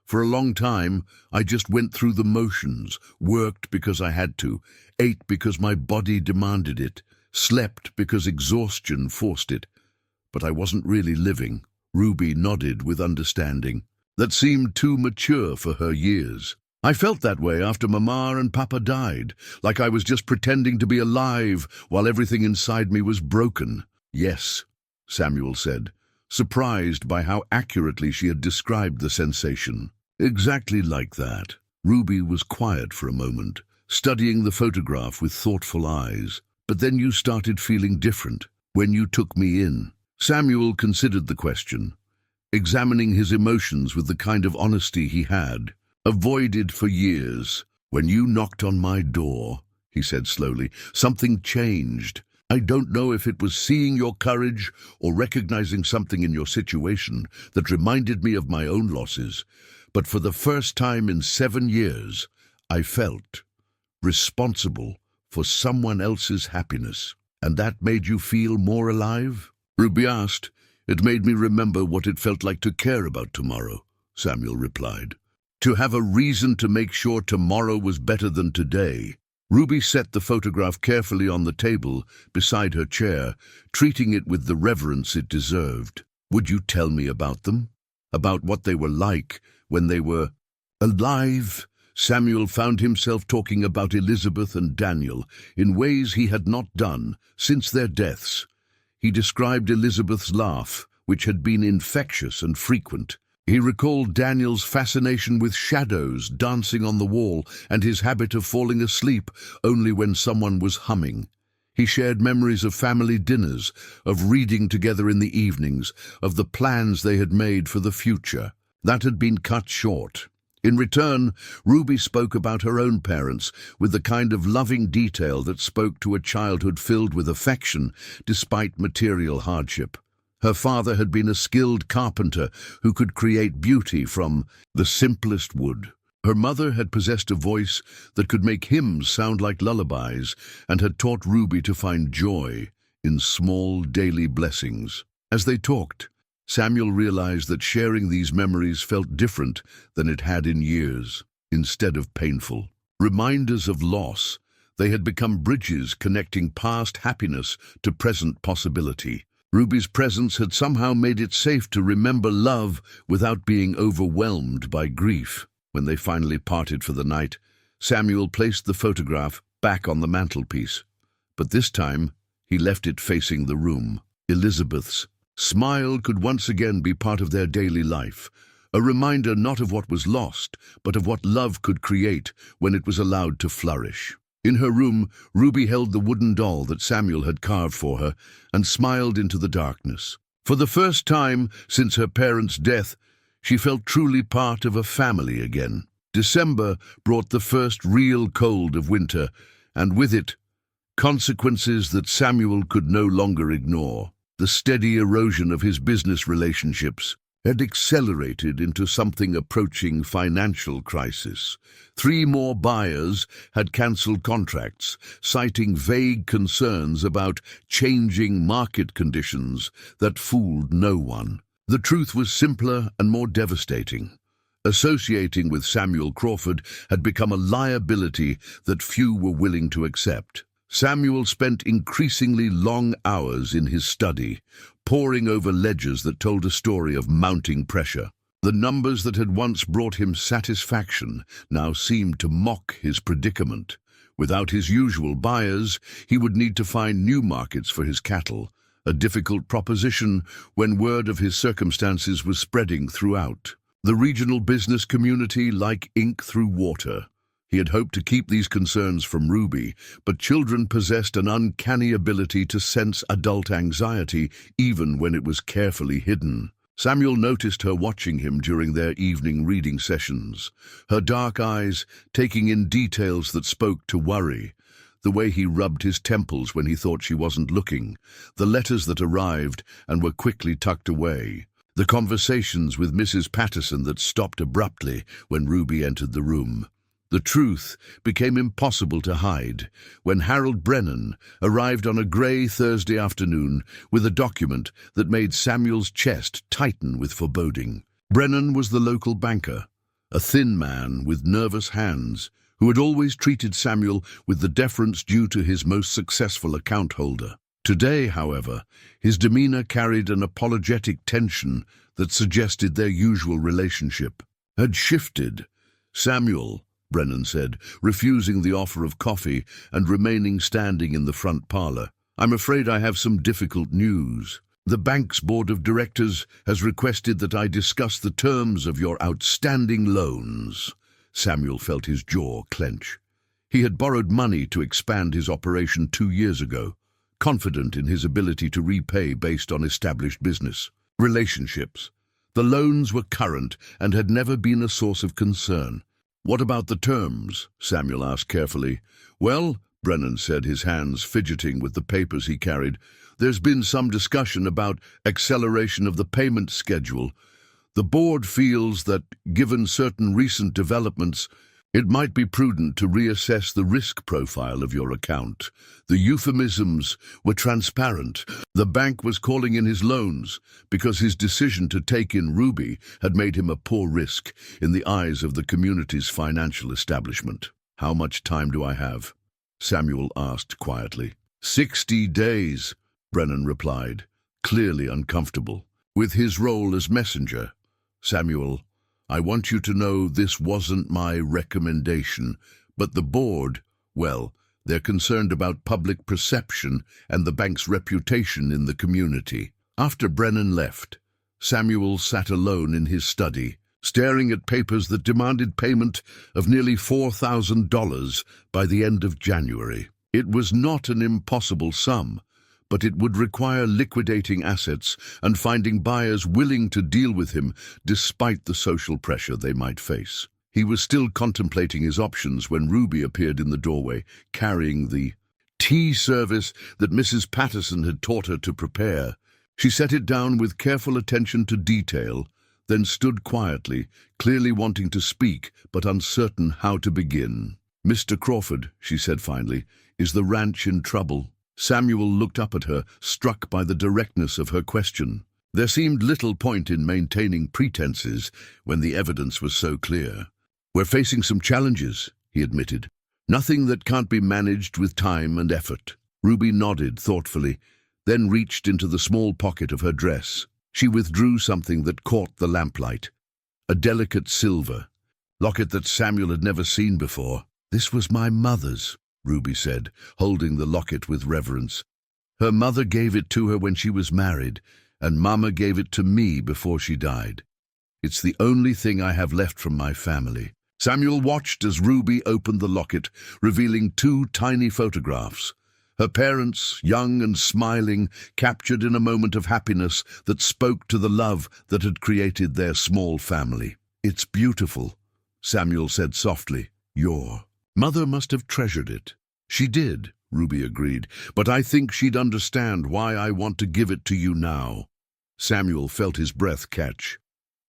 "For a long time, I just went through the motions, worked because I had to, ate because my body demanded it, slept because exhaustion forced it. But I wasn't really living." Ruby nodded with understanding. "That seemed too mature for her years. I felt that way after Mama and Papa died, like I was just pretending to be alive while everything inside me was broken." "Yes," Samuel said, surprised by how accurately she had described the sensation. "Exactly like that." Ruby was quiet for a moment, studying the photograph with thoughtful eyes. "But then you started feeling different when you took me in." Samuel considered the question, examining his emotions with the kind of honesty he had avoided for years. "When you knocked on my door," he said slowly, "something changed. I don't know if it was seeing your courage or recognizing something in your situation that reminded me of my own losses, but for the first time in 7 years, I felt responsible for someone else's happiness." "And that made you feel more alive?" Ruby asked. "It made me remember what it felt like to care about tomorrow," Samuel replied. "To have a reason to make sure tomorrow was better than today." Ruby set the photograph carefully on the table beside her chair, treating it with the reverence it deserved. "Would you tell me about them? About what they were like when they were alive?" Samuel found himself talking about Elizabeth and Daniel in ways he had not done since their deaths. He described Elizabeth's laugh, which had been infectious and frequent. He recalled Daniel's fascination with shadows dancing on the wall and his habit of falling asleep only when someone was humming. He shared memories of family dinners, of reading together in the evenings, of the plans they had made for the future. That had been cut short. In return, Ruby spoke about her own parents with the kind of loving detail that spoke to a childhood filled with affection despite material hardship. Her father had been a skilled carpenter who could create beauty from the simplest wood. Her mother had possessed a voice that could make hymns sound like lullabies and had taught Ruby to find joy in small daily blessings. As they talked, Samuel realized that sharing these memories felt different than it had in years. Instead of painful reminders of loss, they had become bridges connecting past happiness to present possibility. Ruby's presence had somehow made it safe to remember love without being overwhelmed by grief. When they finally parted for the night, Samuel placed the photograph back on the mantelpiece. But this time, he left it facing the room. Elizabeth's smile could once again be part of their daily life, a reminder not of what was lost, but of what love could create when it was allowed to flourish. In her room, Ruby held the wooden doll that Samuel had carved for her and smiled into the darkness. For the first time since her parents' death, she felt truly part of a family again. December brought the first real cold of winter, and with it, consequences that Samuel could no longer ignore. The steady erosion of his business relationships. had accelerated into something approaching financial crisis. 3 more buyers had cancelled contracts, citing vague concerns about changing market conditions that fooled no one. The truth was simpler and more devastating. Associating with Samuel Crawford had become a liability that few were willing to accept. Samuel spent increasingly long hours in his study, poring over ledgers that told a story of mounting pressure. The numbers that had once brought him satisfaction now seemed to mock his predicament. Without his usual buyers, he would need to find new markets for his cattle, a difficult proposition when word of his circumstances was spreading throughout the regional business community like ink through water. He had hoped to keep these concerns from Ruby, but children possessed an uncanny ability to sense adult anxiety even when it was carefully hidden. Samuel noticed her watching him during their evening reading sessions, her dark eyes taking in details that spoke to worry. The way he rubbed his temples when he thought she wasn't looking, the letters that arrived and were quickly tucked away, the conversations with Mrs. Patterson that stopped abruptly when Ruby entered the room. The truth became impossible to hide when Harold Brennan arrived on a grey Thursday afternoon with a document that made Samuel's chest tighten with foreboding. Brennan was the local banker, a thin man with nervous hands, who had always treated Samuel with the deference due to his most successful account holder. Today, however, his demeanor carried an apologetic tension that suggested their usual relationship had shifted. "Samuel," Brennan said, refusing the offer of coffee and remaining standing in the front parlor, "I'm afraid I have some difficult news. The bank's board of directors has requested that I discuss the terms of your outstanding loans." Samuel felt his jaw clench. He had borrowed money to expand his operation 2 years ago, confident in his ability to repay based on established business relationships. The loans were current and had never been a source of concern. "What about the terms?" Samuel asked carefully. "Well," Brennan said, his hands fidgeting with the papers he carried, "there's been some discussion about acceleration of the payment schedule. The board feels that, given certain recent developments, it might be prudent to reassess the risk profile of your account." The euphemisms were transparent. The bank was calling in his loans because his decision to take in Ruby had made him a poor risk in the eyes of the community's financial establishment. "How much time do I have?" Samuel asked quietly. 60 days, Brennan replied, clearly uncomfortable. With his role as messenger, "Samuel, I want you to know this wasn't my recommendation, but the board, well, they're concerned about public perception and the bank's reputation in the community." After Brennan left, Samuel sat alone in his study, staring at papers that demanded payment of nearly $4,000 by the end of January. It was not an impossible sum, but it would require liquidating assets and finding buyers willing to deal with him despite the social pressure they might face. He was still contemplating his options when Ruby appeared in the doorway, carrying the tea service that Mrs. Patterson had taught her to prepare. She set it down with careful attention to detail, then stood quietly, clearly wanting to speak but uncertain how to begin. "Mr. Crawford," she said finally, "is the ranch in trouble?" Samuel looked up at her, struck by the directness of her question. There seemed little point in maintaining pretenses when the evidence was so clear. "We're facing some challenges," he admitted. "Nothing that can't be managed with time and effort." Ruby nodded thoughtfully, then reached into the small pocket of her dress. She withdrew something that caught the lamplight. A delicate silver locket that Samuel had never seen before. "This was my mother's," Ruby said, holding the locket with reverence. "Her mother gave it to her when she was married, and Mama gave it to me before she died. It's the only thing I have left from my family." Samuel watched as Ruby opened the locket, revealing 2 tiny photographs. Her parents, young and smiling, captured in a moment of happiness that spoke to the love that had created their small family. "It's beautiful," Samuel said softly. "Your mother must have treasured it." "She did," Ruby agreed, "but I think she'd understand why I want to give it to you now." Samuel felt his breath catch.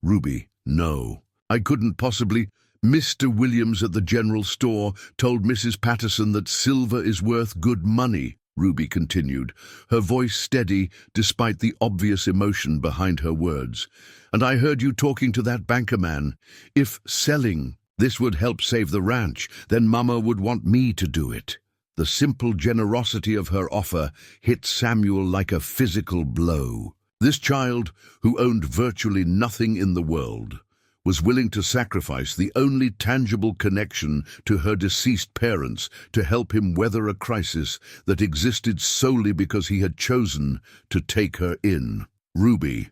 Ruby, no. I couldn't possibly. Mr. Williams at the general store told Mrs. Patterson that silver is worth good money, Ruby continued, her voice steady despite the obvious emotion behind her words. And I heard you talking to that banker man. If selling this would help save the ranch, then Mama would want me to do it. The simple generosity of her offer hit Samuel like a physical blow. This child, who owned virtually nothing in the world, was willing to sacrifice the only tangible connection to her deceased parents to help him weather a crisis that existed solely because he had chosen to take her in. Ruby,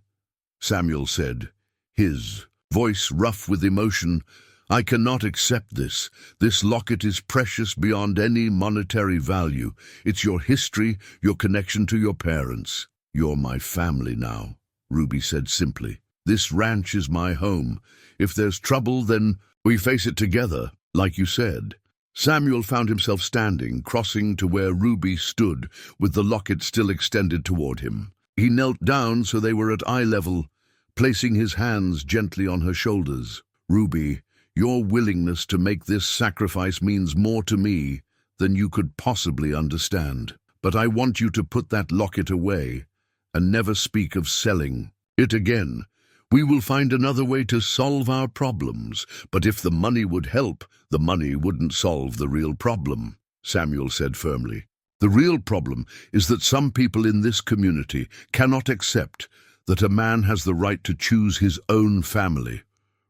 Samuel said, his voice rough with emotion, I cannot accept this. This locket is precious beyond any monetary value. It's your history, your connection to your parents. You're my family now, Ruby said simply. This ranch is my home. If there's trouble, then we face it together, like you said. Samuel found himself standing, crossing to where Ruby stood, with the locket still extended toward him. He knelt down so they were at eye level, placing his hands gently on her shoulders. Ruby, your willingness to make this sacrifice means more to me than you could possibly understand. But I want you to put that locket away and never speak of selling it again. We will find another way to solve our problems, but if the money would help, the money wouldn't solve the real problem, Samuel said firmly. The real problem is that some people in this community cannot accept that a man has the right to choose his own family,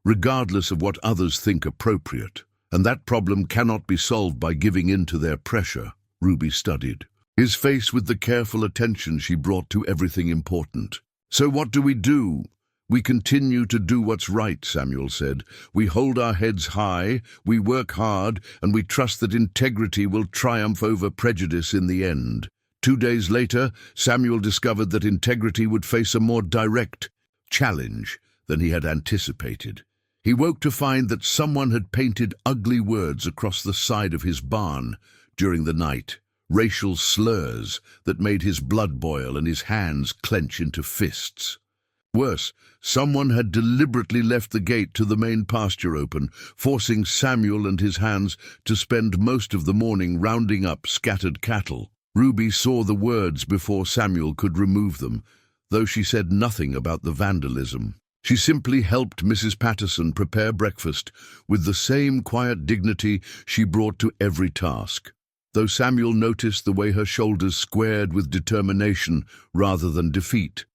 regardless of what others think appropriate. And that problem cannot be solved by giving in to their pressure, Ruby studied, his face with the careful attention she brought to everything important. So what do? We continue to do what's right, Samuel said. We hold our heads high, we work hard, and we trust that integrity will triumph over prejudice in the end. 2 days later, Samuel discovered that integrity would face a more direct challenge than he had anticipated. He woke to find that someone had painted ugly words across the side of his barn during the night, racial slurs that made his blood boil and his hands clench into fists. Worse, someone had deliberately left the gate to the main pasture open, forcing Samuel and his hands to spend most of the morning rounding up scattered cattle. Ruby saw the words before Samuel could remove them, though she said nothing about the vandalism. She simply helped Mrs. Patterson prepare breakfast with the same quiet dignity she brought to every task, though Samuel noticed the way her shoulders squared with determination rather than defeat.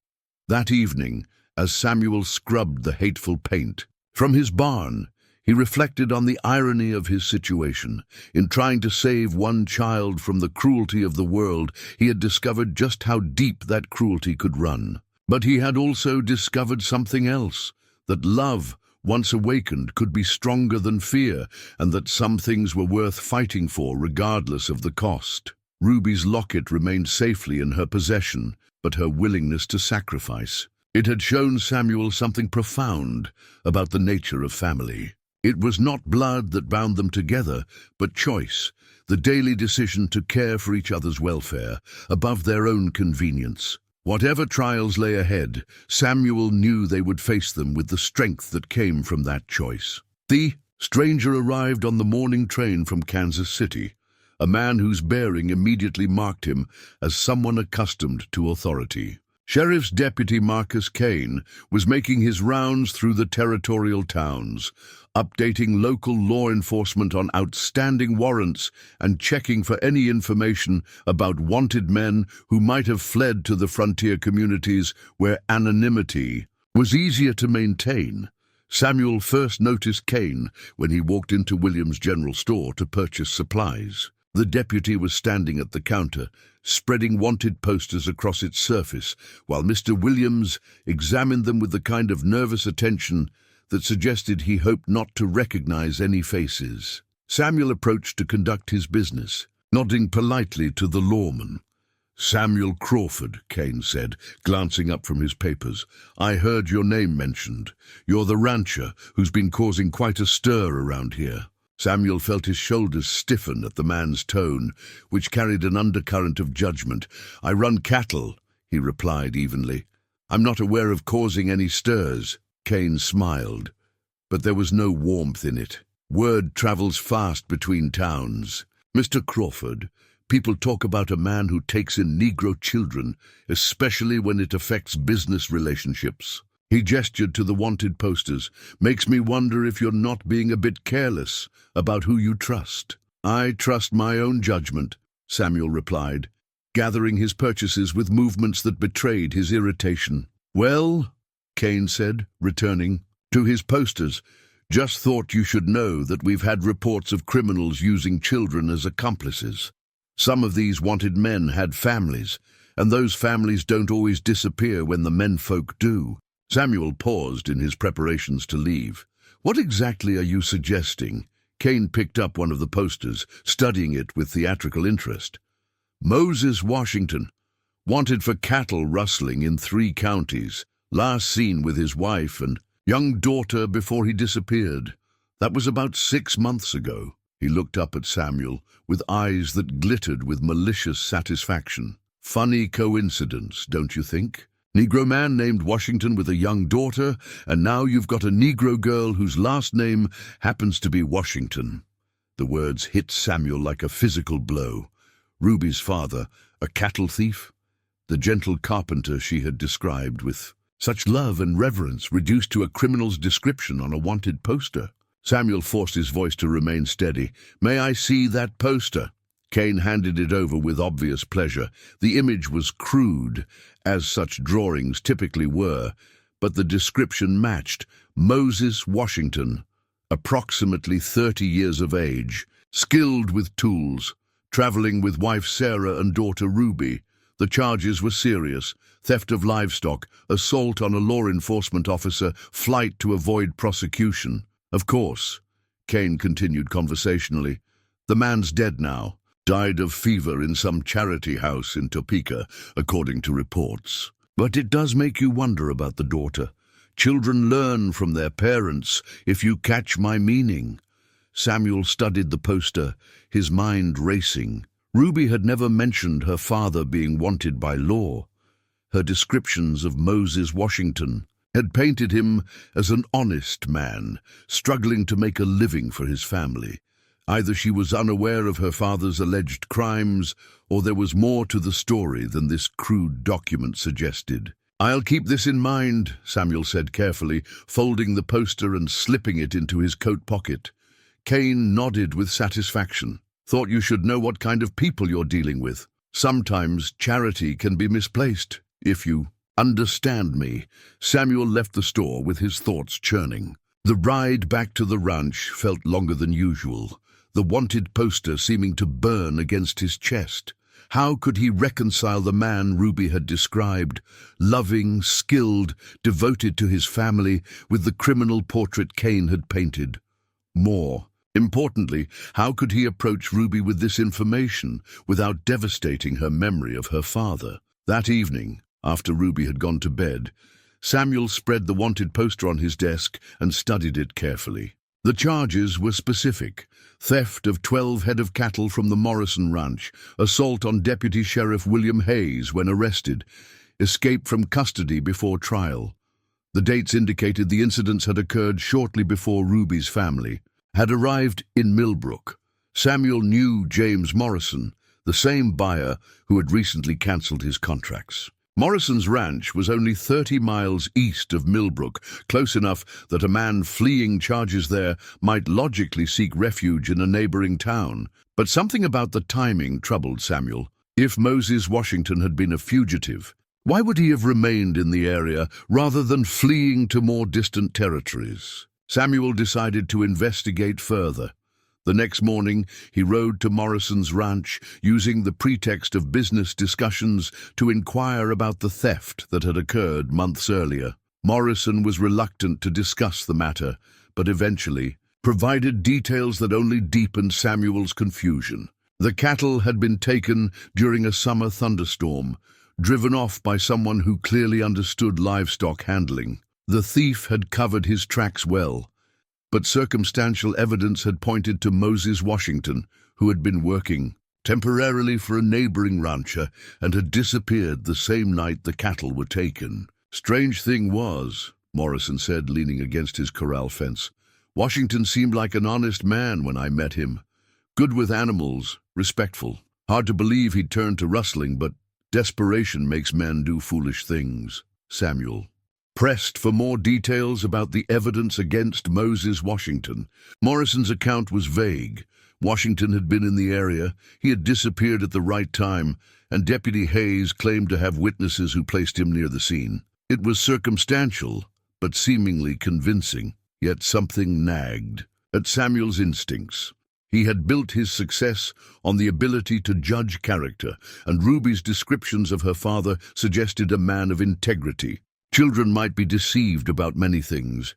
That evening, as Samuel scrubbed the hateful paint from his barn, he reflected on the irony of his situation. In trying to save one child from the cruelty of the world, he had discovered just how deep that cruelty could run. But he had also discovered something else, that love, once awakened, could be stronger than fear, and that some things were worth fighting for regardless of the cost. Ruby's locket remained safely in her possession, but her willingness to sacrifice. It had shown Samuel something profound about the nature of family. It was not blood that bound them together, but choice, the daily decision to care for each other's welfare above their own convenience. Whatever trials lay ahead, Samuel knew they would face them with the strength that came from that choice. The stranger arrived on the morning train from Kansas City, a man whose bearing immediately marked him as someone accustomed to authority. Sheriff's Deputy Marcus Kane was making his rounds through the territorial towns, updating local law enforcement on outstanding warrants and checking for any information about wanted men who might have fled to the frontier communities where anonymity was easier to maintain. Samuel first noticed Kane when he walked into Williams' general store to purchase supplies. The deputy was standing at the counter, spreading wanted posters across its surface, while Mr. Williams examined them with the kind of nervous attention that suggested he hoped not to recognize any faces. Samuel approached to conduct his business, nodding politely to the lawman. "Samuel Crawford," Kane said, glancing up from his papers. "I heard your name mentioned. You're the rancher who's been causing quite a stir around here." Samuel felt his shoulders stiffen at the man's tone, which carried an undercurrent of judgment. "I run cattle," he replied evenly. "I'm not aware of causing any stirs." Kane smiled, but there was no warmth in it. Word travels fast between towns. Mr. Crawford, people talk about a man who takes in Negro children, especially when it affects business relationships. He gestured to the wanted posters. Makes me wonder if you're not being a bit careless about who you trust. I trust my own judgment, Samuel replied, gathering his purchases with movements that betrayed his irritation. Well, Kane said, returning to his posters, just thought you should know that we've had reports of criminals using children as accomplices. Some of these wanted men had families, and those families don't always disappear when the menfolk do. Samuel paused in his preparations to leave. What exactly are you suggesting? Kane picked up one of the posters, studying it with theatrical interest. Moses Washington, wanted for cattle rustling in 3 counties, last seen with his wife and young daughter before he disappeared. That was about 6 months ago. He looked up at Samuel with eyes that glittered with malicious satisfaction. Funny coincidence, don't you think? Negro man named Washington with a young daughter, and now you've got a Negro girl whose last name happens to be Washington. The words hit Samuel like a physical blow. Ruby's father, a cattle thief? The gentle carpenter she had described with such love and reverence reduced to a criminal's description on a wanted poster. Samuel forced his voice to remain steady. May I see that poster? Kane handed it over with obvious pleasure. The image was crude, as such drawings typically were, but the description matched. Moses Washington, approximately 30 years of age, skilled with tools, traveling with wife Sarah and daughter Ruby. The charges were serious: theft of livestock, assault on a law enforcement officer, flight to avoid prosecution. Of course, Kane continued conversationally, the man's dead now. Died of fever in some charity house in Topeka, according to reports. But it does make you wonder about the daughter. Children learn from their parents, if you catch my meaning. Samuel studied the poster, his mind racing. Ruby had never mentioned her father being wanted by law. Her descriptions of Moses Washington had painted him as an honest man, struggling to make a living for his family. Either she was unaware of her father's alleged crimes, or there was more to the story than this crude document suggested. I'll keep this in mind, Samuel said carefully, folding the poster and slipping it into his coat pocket. Kane nodded with satisfaction. Thought you should know what kind of people you're dealing with. Sometimes charity can be misplaced, if you understand me. Samuel left the store with his thoughts churning. The ride back to the ranch felt longer than usual, the wanted poster seeming to burn against his chest. How could he reconcile the man Ruby had described, loving, skilled, devoted to his family, with the criminal portrait Kane had painted? More importantly, how could he approach Ruby with this information without devastating her memory of her father? That evening, after Ruby had gone to bed, Samuel spread the wanted poster on his desk and studied it carefully. The charges were specific: theft of 12 head of cattle from the Morrison Ranch, assault on Deputy Sheriff William Hayes when arrested, escape from custody before trial. The dates indicated the incidents had occurred shortly before Ruby's family had arrived in Millbrook. Samuel knew James Morrison, the same buyer who had recently cancelled his contracts. Morrison's ranch was only 30 miles east of Millbrook, close enough that a man fleeing charges there might logically seek refuge in a neighboring town. But something about the timing troubled Samuel. If Moses Washington had been a fugitive, why would he have remained in the area rather than fleeing to more distant territories? Samuel decided to investigate further. The next morning, he rode to Morrison's ranch, using the pretext of business discussions to inquire about the theft that had occurred months earlier. Morrison was reluctant to discuss the matter, but eventually provided details that only deepened Samuel's confusion. The cattle had been taken during a summer thunderstorm, driven off by someone who clearly understood livestock handling. The thief had covered his tracks well, but circumstantial evidence had pointed to Moses Washington, who had been working temporarily for a neighboring rancher and had disappeared the same night the cattle were taken. Strange thing was, Morrison said, leaning against his corral fence. "Washington seemed like an honest man when I met him. Good with animals, respectful. Hard to believe he'd turned to rustling, but desperation makes men do foolish things." Samuel pressed for more details about the evidence against Moses Washington. Morrison's account was vague. Washington had been in the area, he had disappeared at the right time, and Deputy Hayes claimed to have witnesses who placed him near the scene. It was circumstantial, but seemingly convincing, yet something nagged at Samuel's instincts. He had built his success on the ability to judge character, and Ruby's descriptions of her father suggested a man of integrity. Children might be deceived about many things,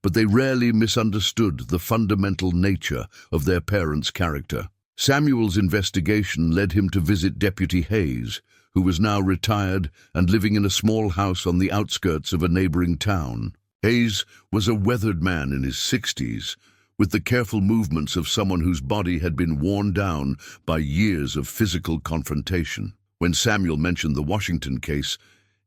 but they rarely misunderstood the fundamental nature of their parents' character. Samuel's investigation led him to visit Deputy Hayes, who was now retired and living in a small house on the outskirts of a neighboring town. Hayes was a weathered man in his 60s, with the careful movements of someone whose body had been worn down by years of physical confrontation. When Samuel mentioned the Washington case,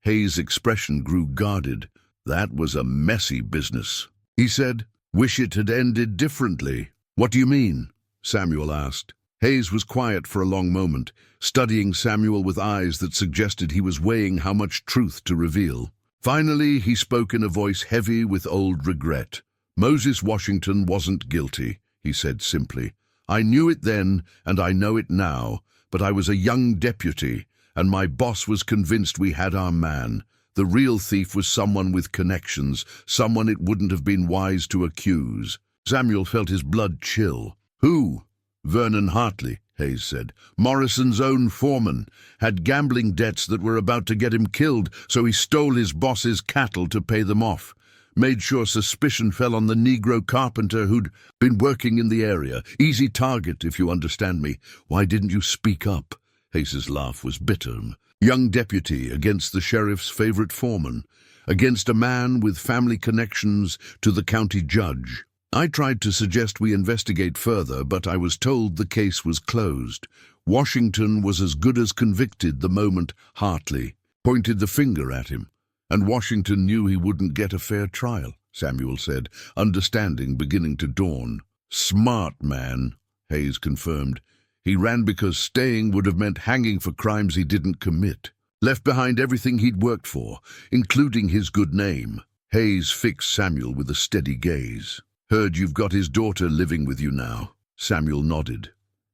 Hayes' expression grew guarded. "That was a messy business," he said. "Wish it had ended differently." "What do you mean?" Samuel asked. Hayes was quiet for a long moment, studying Samuel with eyes that suggested he was weighing how much truth to reveal. Finally, he spoke in a voice heavy with old regret. "Moses Washington wasn't guilty," he said simply. "I knew it then, and I know it now, but I was a young deputy, and my boss was convinced we had our man. The real thief was someone with connections, someone it wouldn't have been wise to accuse." Samuel felt his blood chill. "Who?" "Vernon Hartley," Hayes said. "Morrison's own foreman. Had gambling debts that were about to get him killed, so he stole his boss's cattle to pay them off. Made sure suspicion fell on the Negro carpenter who'd been working in the area. Easy target, if you understand me. Why didn't you speak up?" Hayes's laugh was bitter. "Young deputy against the sheriff's favorite foreman, against a man with family connections to the county judge. I tried to suggest we investigate further, but I was told the case was closed. Washington was as good as convicted the moment Hartley pointed the finger at him. And Washington knew he wouldn't get a fair trial," Samuel said, understanding beginning to dawn. "Smart man," Hayes confirmed. "He ran because staying would have meant hanging for crimes he didn't commit. Left behind everything he'd worked for, including his good name." Hayes fixed Samuel with a steady gaze. "Heard you've got his daughter living with you now." Samuel nodded,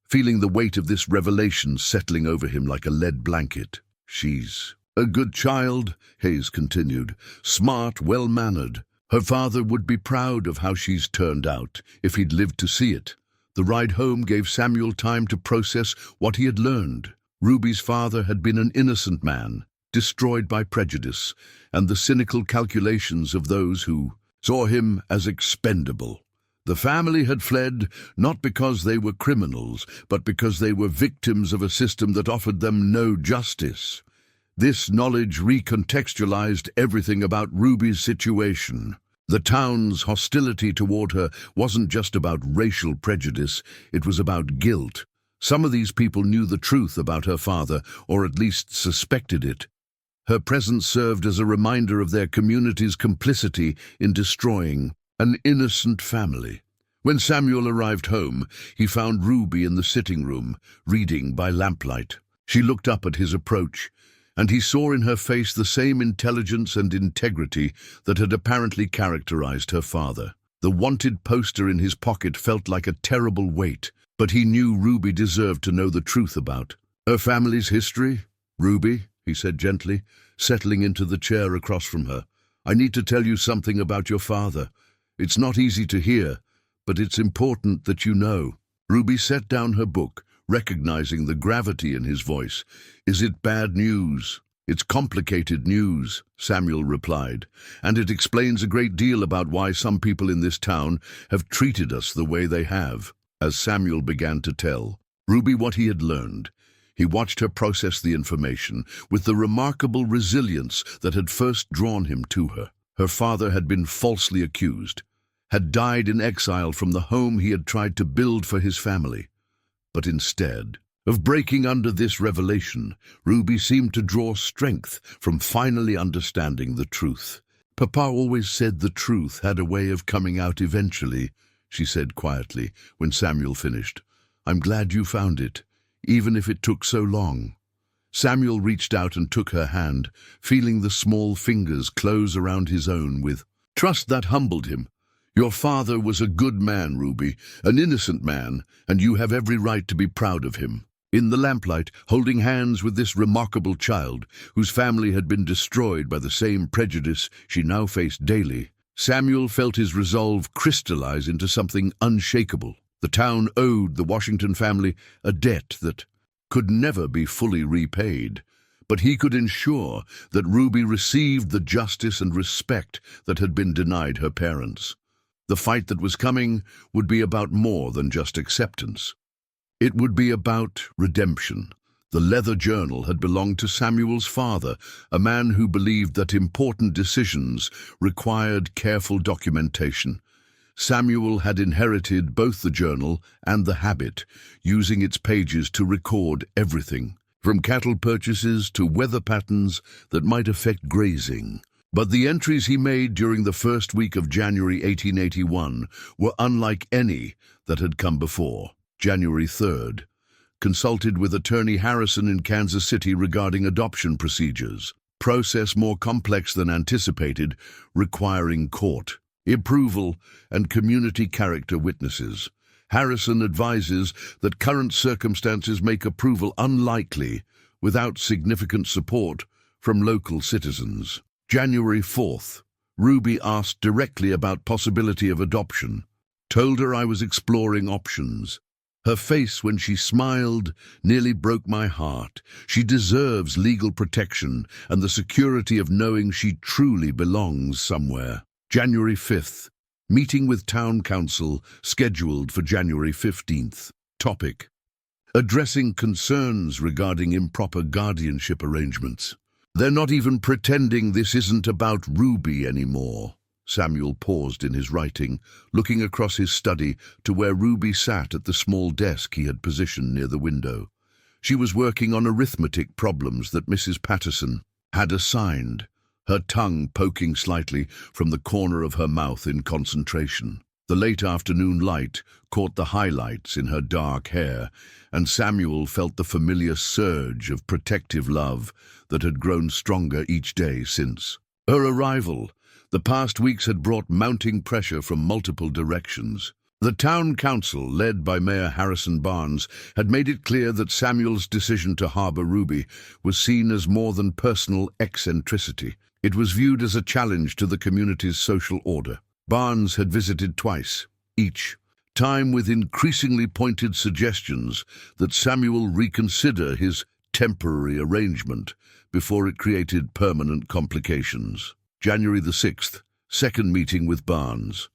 feeling the weight of this revelation settling over him like a lead blanket. "She's a good child," Hayes continued. "Smart, well-mannered. Her father would be proud of how she's turned out, if he'd lived to see it." The ride home gave Samuel time to process what he had learned. Ruby's father had been an innocent man, destroyed by prejudice and the cynical calculations of those who saw him as expendable. The family had fled not because they were criminals, but because they were victims of a system that offered them no justice. This knowledge recontextualized everything about Ruby's situation. The town's hostility toward her wasn't just about racial prejudice, it was about guilt. Some of these people knew the truth about her father, or at least suspected it. Her presence served as a reminder of their community's complicity in destroying an innocent family. When Samuel arrived home, he found Ruby in the sitting room, reading by lamplight. She looked up at his approach, and he saw in her face the same intelligence and integrity that had apparently characterized her father. The wanted poster in his pocket felt like a terrible weight, but he knew Ruby deserved to know the truth about her family's history. "Ruby," he said gently, settling into the chair across from her, "I need to tell you something about your father. It's not easy to hear, but it's important that you know." Ruby set down her book, recognizing the gravity in his voice. "Is it bad news?" "It's complicated news," Samuel replied, "and it explains a great deal about why some people in this town have treated us the way they have." As Samuel began to tell Ruby what he had learned, he watched her process the information with the remarkable resilience that had first drawn him to her. Her father had been falsely accused, had died in exile from the home he had tried to build for his family. But instead of breaking under this revelation, Ruby seemed to draw strength from finally understanding the truth. "Papa always said the truth had a way of coming out eventually," she said quietly when Samuel finished. "I'm glad you found it, even if it took so long." Samuel reached out and took her hand, feeling the small fingers close around his own with trust that humbled him. "Your father was a good man, Ruby, an innocent man, and you have every right to be proud of him." In the lamplight, holding hands with this remarkable child, whose family had been destroyed by the same prejudice she now faced daily, Samuel felt his resolve crystallize into something unshakable. The town owed the Washington family a debt that could never be fully repaid, but he could ensure that Ruby received the justice and respect that had been denied her parents. The fight that was coming would be about more than just acceptance. It would be about redemption. The leather journal had belonged to Samuel's father, a man who believed that important decisions required careful documentation. Samuel had inherited both the journal and the habit, using its pages to record everything, from cattle purchases to weather patterns that might affect grazing. But the entries he made during the first week of January 1881 were unlike any that had come before. January 3rd. Consulted with attorney Harrison in Kansas City regarding adoption procedures. Process more complex than anticipated, requiring court approval and community character witnesses. Harrison advises that current circumstances make approval unlikely without significant support from local citizens. January 4th. Ruby asked directly about possibility of adoption. Told her I was exploring options. Her face when she smiled nearly broke my heart. She deserves legal protection and the security of knowing she truly belongs somewhere. January 5th. Meeting with Town Council scheduled for January 15th. Topic: addressing concerns regarding improper guardianship arrangements. "They're not even pretending this isn't about Ruby anymore." Samuel paused in his writing, looking across his study to where Ruby sat at the small desk he had positioned near the window. She was working on arithmetic problems that Mrs. Patterson had assigned, her tongue poking slightly from the corner of her mouth in concentration. The late afternoon light caught the highlights in her dark hair, and Samuel felt the familiar surge of protective love that had grown stronger each day since her arrival. The past weeks had brought mounting pressure from multiple directions. The town council, led by Mayor Harrison Barnes, had made it clear that Samuel's decision to harbor Ruby was seen as more than personal eccentricity. It was viewed as a challenge to the community's social order. Barnes had visited twice, each time with increasingly pointed suggestions that Samuel reconsider his temporary arrangement before it created permanent complications. January the 6th, second meeting with Barnes.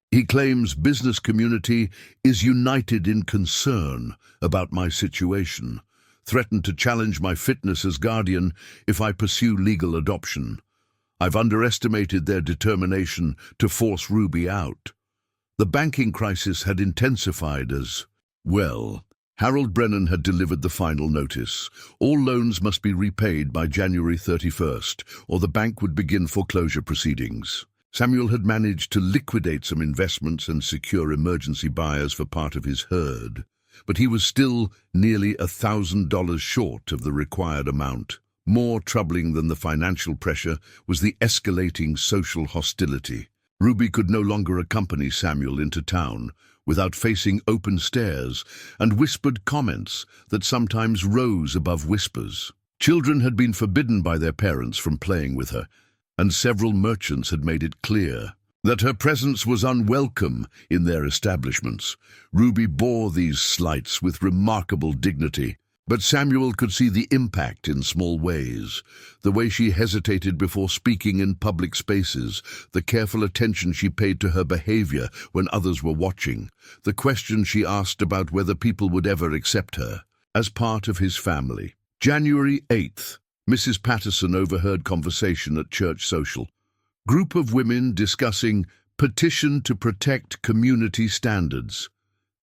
He claims business community is united in concern about my situation, threatened to challenge my fitness as guardian if I pursue legal adoption. I've underestimated their determination to force Ruby out. The banking crisis had intensified as well. Harold Brennan had delivered the final notice. All loans must be repaid by January 31st, or the bank would begin foreclosure proceedings. Samuel had managed to liquidate some investments and secure emergency buyers for part of his herd, but he was still nearly $1,000 short of the required amount. More troubling than the financial pressure was the escalating social hostility. Ruby could no longer accompany Samuel into town without facing open stares and whispered comments that sometimes rose above whispers. Children had been forbidden by their parents from playing with her, and several merchants had made it clear that her presence was unwelcome in their establishments. Ruby bore these slights with remarkable dignity, but Samuel could see the impact in small ways. The way she hesitated before speaking in public spaces, the careful attention she paid to her behavior when others were watching, the questions she asked about whether people would ever accept her as part of his family. January 8th, Mrs. Patterson overheard conversation at church social. Group of women discussing petition to protect community standards.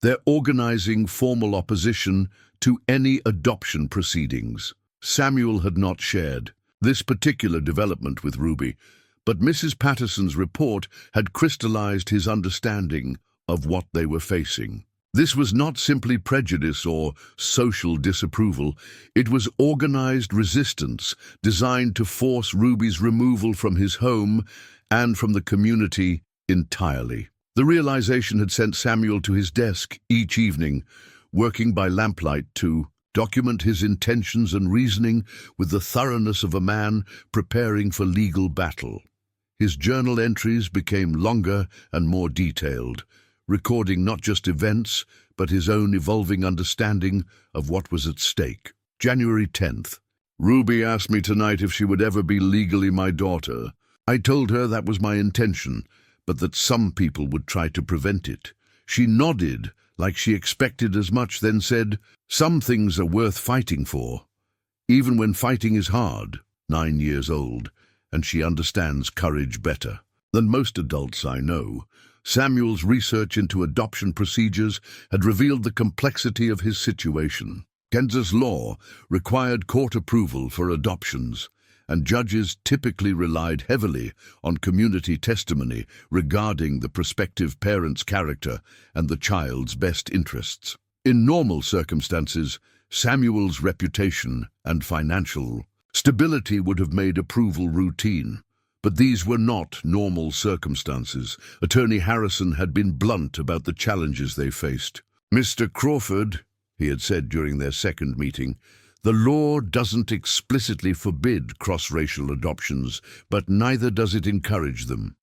They're organizing formal opposition to any adoption proceedings. Samuel had not shared this particular development with Ruby, But Mrs. Patterson's report had crystallized his understanding of what they were facing. This was not simply prejudice or social disapproval. It was organized resistance designed to force Ruby's removal from his home and from the community entirely. The realization had sent Samuel to his desk each evening, working by lamplight to document his intentions and reasoning with the thoroughness of a man preparing for legal battle. His journal entries became longer and more detailed, recording not just events, but his own evolving understanding of what was at stake. January 10th. Ruby asked me tonight if she would ever be legally my daughter. I told her that was my intention, but that some people would try to prevent it. She nodded, like she expected as much, then said, "Some things are worth fighting for, even when fighting is hard." 9 years old, and she understands courage better than most adults I know. Samuel's research into adoption procedures had revealed the complexity of his situation. Kansas law required court approval for adoptions, and judges typically relied heavily on community testimony regarding the prospective parent's character and the child's best interests. In normal circumstances, Samuel's reputation and financial stability would have made approval routine. But these were not normal circumstances. Attorney Harrison had been blunt about the challenges they faced. "Mr. Crawford," he had said during their second meeting, "the law doesn't explicitly forbid cross-racial adoptions, but neither does it encourage them.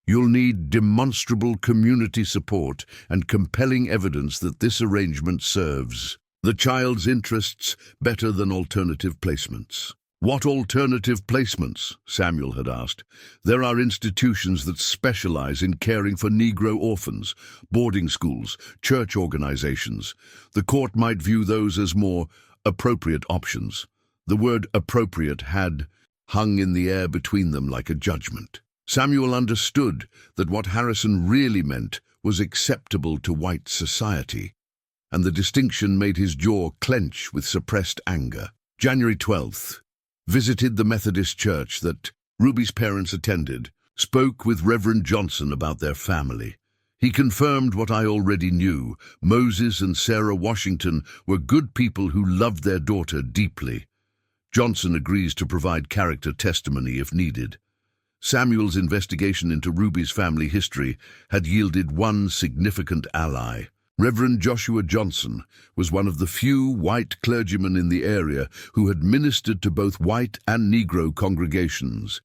You'll need demonstrable community support and compelling evidence that this arrangement serves the child's interests better than alternative placements." "What alternative placements?" Samuel had asked. "There are institutions that specialize in caring for Negro orphans, boarding schools, church organizations. The court might view those as more appropriate options." The word appropriate had hung in the air between them like a judgment. Samuel understood that what Harrison really meant was acceptable to white society, and the distinction made his jaw clench with suppressed anger. January 12th. Visited the Methodist church that Ruby's parents attended, spoke with Reverend Johnson about their family. He confirmed what I already knew. Moses and Sarah Washington were good people who loved their daughter deeply. Johnson agrees to provide character testimony if needed. Samuel's investigation into Ruby's family history had yielded one significant ally. Reverend Joshua Johnson was one of the few white clergymen in the area who had ministered to both white and Negro congregations.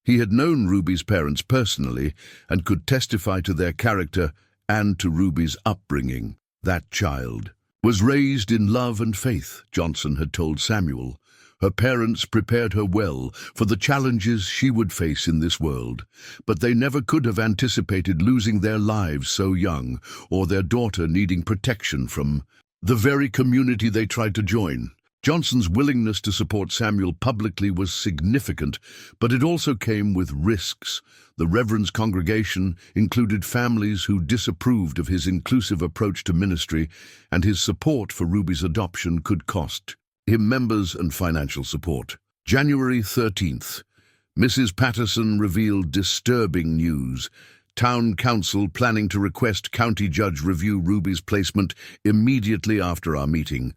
He had known Ruby's parents personally and could testify to their character and to Ruby's upbringing. "That child was raised in love and faith," Johnson had told Samuel. "Her parents prepared her well for the challenges she would face in this world, but they never could have anticipated losing their lives so young, or their daughter needing protection from the very community they tried to join." Johnson's willingness to support Samuel publicly was significant, but it also came with risks. The Reverend's congregation included families who disapproved of his inclusive approach to ministry, and his support for Ruby's adoption could cost him members and financial support. January 13th. Mrs. Patterson revealed disturbing news. Town council planning to request county judge review Ruby's placement immediately after our meeting.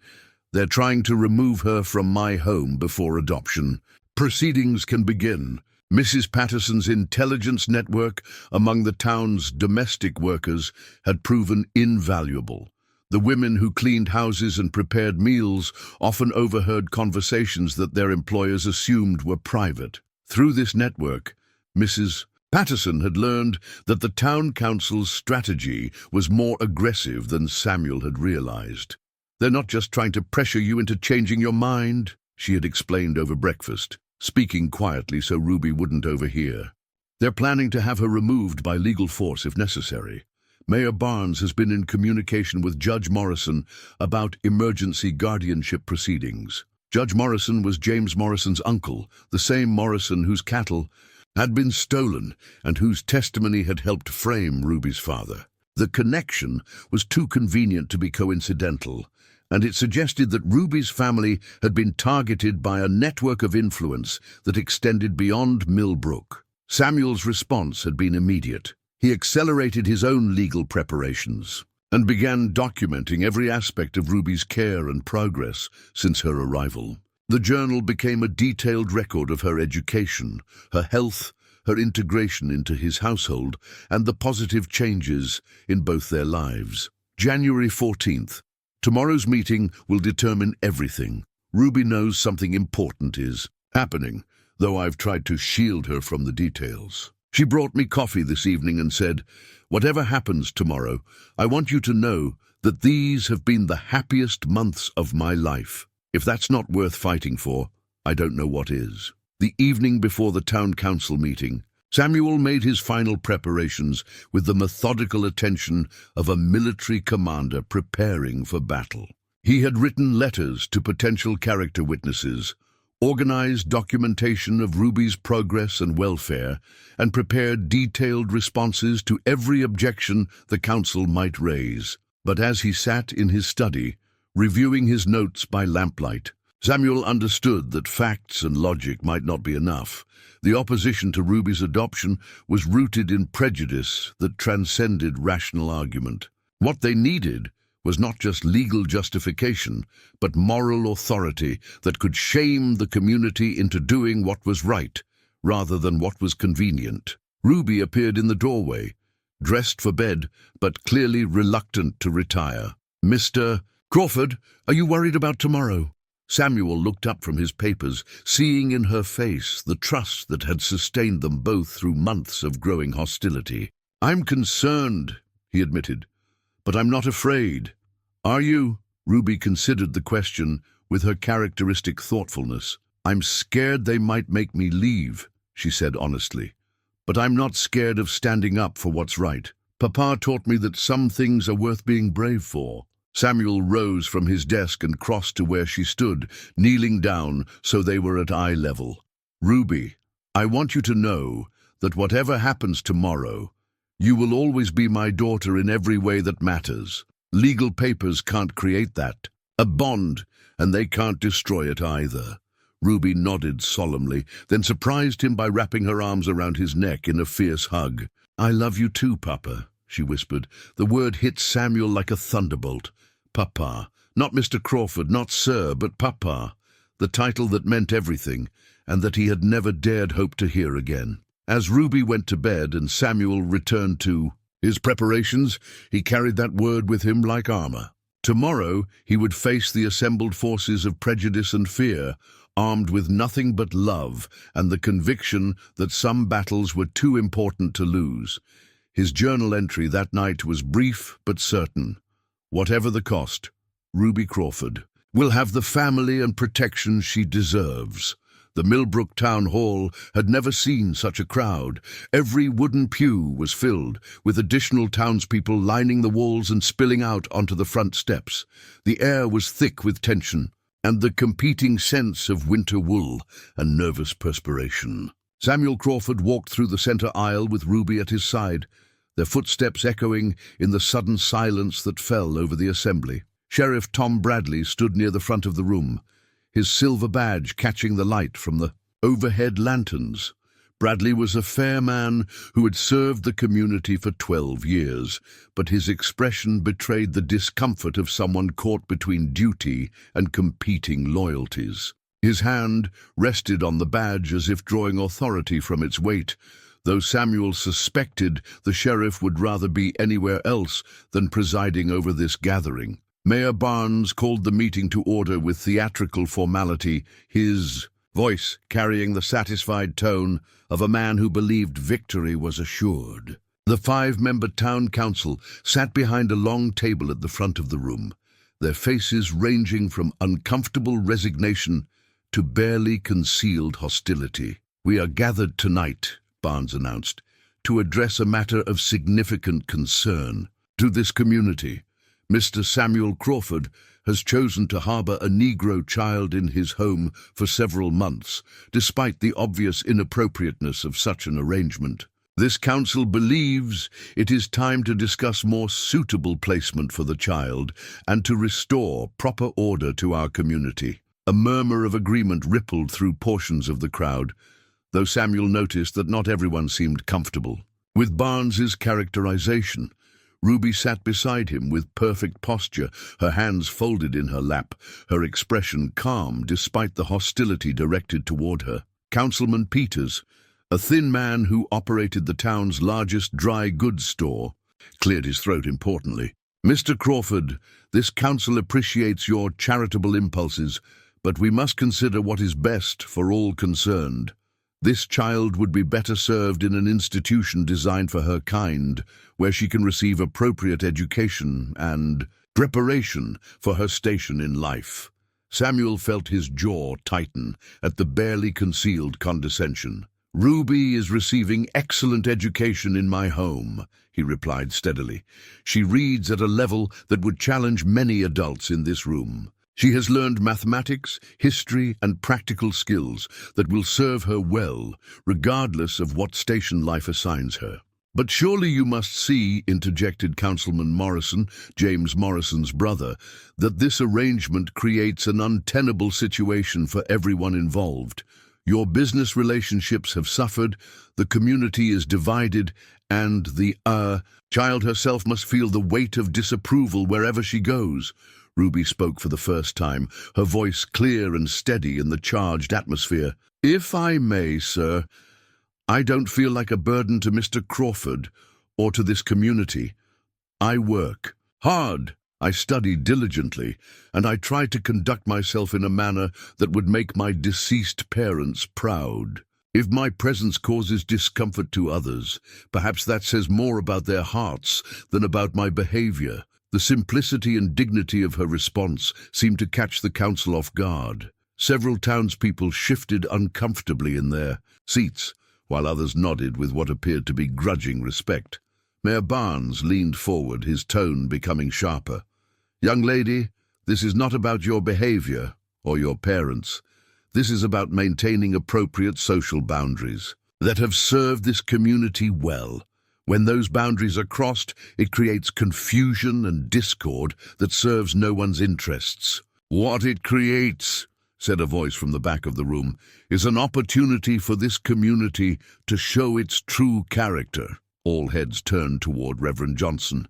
"They're trying to remove her from my home before adoption. Proceedings can begin." Mrs. Patterson's intelligence network among the town's domestic workers had proven invaluable. The women who cleaned houses and prepared meals often overheard conversations that their employers assumed were private. Through this network, Mrs. Patterson had learned that the town council's strategy was more aggressive than Samuel had realized. "They're not just trying to pressure you into changing your mind," she had explained over breakfast, speaking quietly so Ruby wouldn't overhear. "They're planning to have her removed by legal force if necessary. Mayor Barnes has been in communication with Judge Morrison about emergency guardianship proceedings." Judge Morrison was James Morrison's uncle, the same Morrison whose cattle had been stolen and whose testimony had helped frame Ruby's father. The connection was too convenient to be coincidental, and it suggested that Ruby's family had been targeted by a network of influence that extended beyond Millbrook. Samuel's response had been immediate. He accelerated his own legal preparations and began documenting every aspect of Ruby's care and progress since her arrival. The journal became a detailed record of her education, her health, her integration into his household, and the positive changes in both their lives. January 14th. Tomorrow's meeting will determine everything. Ruby knows something important is happening, though I've tried to shield her from the details. She brought me coffee this evening and said, "Whatever happens tomorrow, I want you to know that these have been the happiest months of my life. If that's not worth fighting for, I don't know what is." The evening before the town council meeting, Samuel made his final preparations with the methodical attention of a military commander preparing for battle. He had written letters to potential character witnesses, organized documentation of Ruby's progress and welfare, and prepared detailed responses to every objection the council might raise. But as he sat in his study, reviewing his notes by lamplight, Samuel understood that facts and logic might not be enough. The opposition to Ruby's adoption was rooted in prejudice that transcended rational argument. What they needed was not just legal justification, but moral authority that could shame the community into doing what was right, rather than what was convenient. Ruby appeared in the doorway, dressed for bed, but clearly reluctant to retire. "Mr. Crawford, are you worried about tomorrow?" Samuel looked up from his papers, seeing in her face the trust that had sustained them both through months of growing hostility. "I'm concerned," he admitted, "but I'm not afraid." "Are you?" Ruby considered the question with her characteristic thoughtfulness. "I'm scared they might make me leave," she said honestly. "But I'm not scared of standing up for what's right. Papa taught me that some things are worth being brave for." Samuel rose from his desk and crossed to where she stood, kneeling down so they were at eye level. "Ruby, I want you to know that whatever happens tomorrow, you will always be my daughter in every way that matters. Legal papers can't create that. A bond, and they can't destroy it either." Ruby nodded solemnly, then surprised him by wrapping her arms around his neck in a fierce hug. "I love you too, Papa," she whispered. The word hit Samuel like a thunderbolt. Papa, not Mr. Crawford, not Sir, but Papa, the title that meant everything, and that he had never dared hope to hear again. As Ruby went to bed and Samuel returned to his preparations, he carried that word with him like armor. Tomorrow he would face the assembled forces of prejudice and fear, armed with nothing but love and the conviction that some battles were too important to lose. His journal entry that night was brief but certain. "Whatever the cost, Ruby Crawford will have the family and protection she deserves." The Millbrook Town Hall had never seen such a crowd. Every wooden pew was filled, with additional townspeople lining the walls and spilling out onto the front steps. The air was thick with tension, and the competing sense of winter wool and nervous perspiration. Samuel Crawford walked through the center aisle with Ruby at his side, their footsteps echoing in the sudden silence that fell over the assembly. Sheriff Tom Bradley stood near the front of the room, his silver badge catching the light from the overhead lanterns. Bradley was a fair man who had served the community for 12 years, but his expression betrayed the discomfort of someone caught between duty and competing loyalties. His hand rested on the badge as if drawing authority from its weight, though Samuel suspected the sheriff would rather be anywhere else than presiding over this gathering. Mayor Barnes called the meeting to order with theatrical formality, his voice carrying the satisfied tone of a man who believed victory was assured. The 5-member town council sat behind a long table at the front of the room, their faces ranging from uncomfortable resignation to barely concealed hostility. "We are gathered tonight," Barnes announced, "to address a matter of significant concern to this community. Mr. Samuel Crawford has chosen to harbor a Negro child in his home for several months, despite the obvious inappropriateness of such an arrangement. This council believes it is time to discuss more suitable placement for the child and to restore proper order to our community." A murmur of agreement rippled through portions of the crowd, though Samuel noticed that not everyone seemed comfortable. With Barnes's characterization, Ruby sat beside him with perfect posture, her hands folded in her lap, her expression calm despite the hostility directed toward her. Councilman Peters, a thin man who operated the town's largest dry goods store, cleared his throat importantly. "Mr. Crawford, this council appreciates your charitable impulses, but we must consider what is best for all concerned. This child would be better served in an institution designed for her kind, where she can receive appropriate education and preparation for her station in life." Samuel felt his jaw tighten at the barely concealed condescension. "Ruby is receiving excellent education in my home," he replied steadily. "She reads at a level that would challenge many adults in this room. She has learned mathematics, history, and practical skills that will serve her well, regardless of what station life assigns her." "But surely you must see," interjected Councilman Morrison, James Morrison's brother, "that this arrangement creates an untenable situation for everyone involved. Your business relationships have suffered, the community is divided, and the child herself must feel the weight of disapproval wherever she goes." Ruby spoke for the first time, her voice clear and steady in the charged atmosphere. "If I may, sir, I don't feel like a burden to Mr. Crawford or to this community. I work hard, I study diligently, and I try to conduct myself in a manner that would make my deceased parents proud. If my presence causes discomfort to others, perhaps that says more about their hearts than about my behavior." The simplicity and dignity of her response seemed to catch the council off guard. Several townspeople shifted uncomfortably in their seats, while others nodded with what appeared to be grudging respect. Mayor Barnes leaned forward, his tone becoming sharper. "Young lady, this is not about your behavior or your parents. This is about maintaining appropriate social boundaries that have served this community well. When those boundaries are crossed, it creates confusion and discord that serves no one's interests." "What it creates," said a voice from the back of the room, "is an opportunity for this community to show its true character." All heads turned toward Reverend Johnson,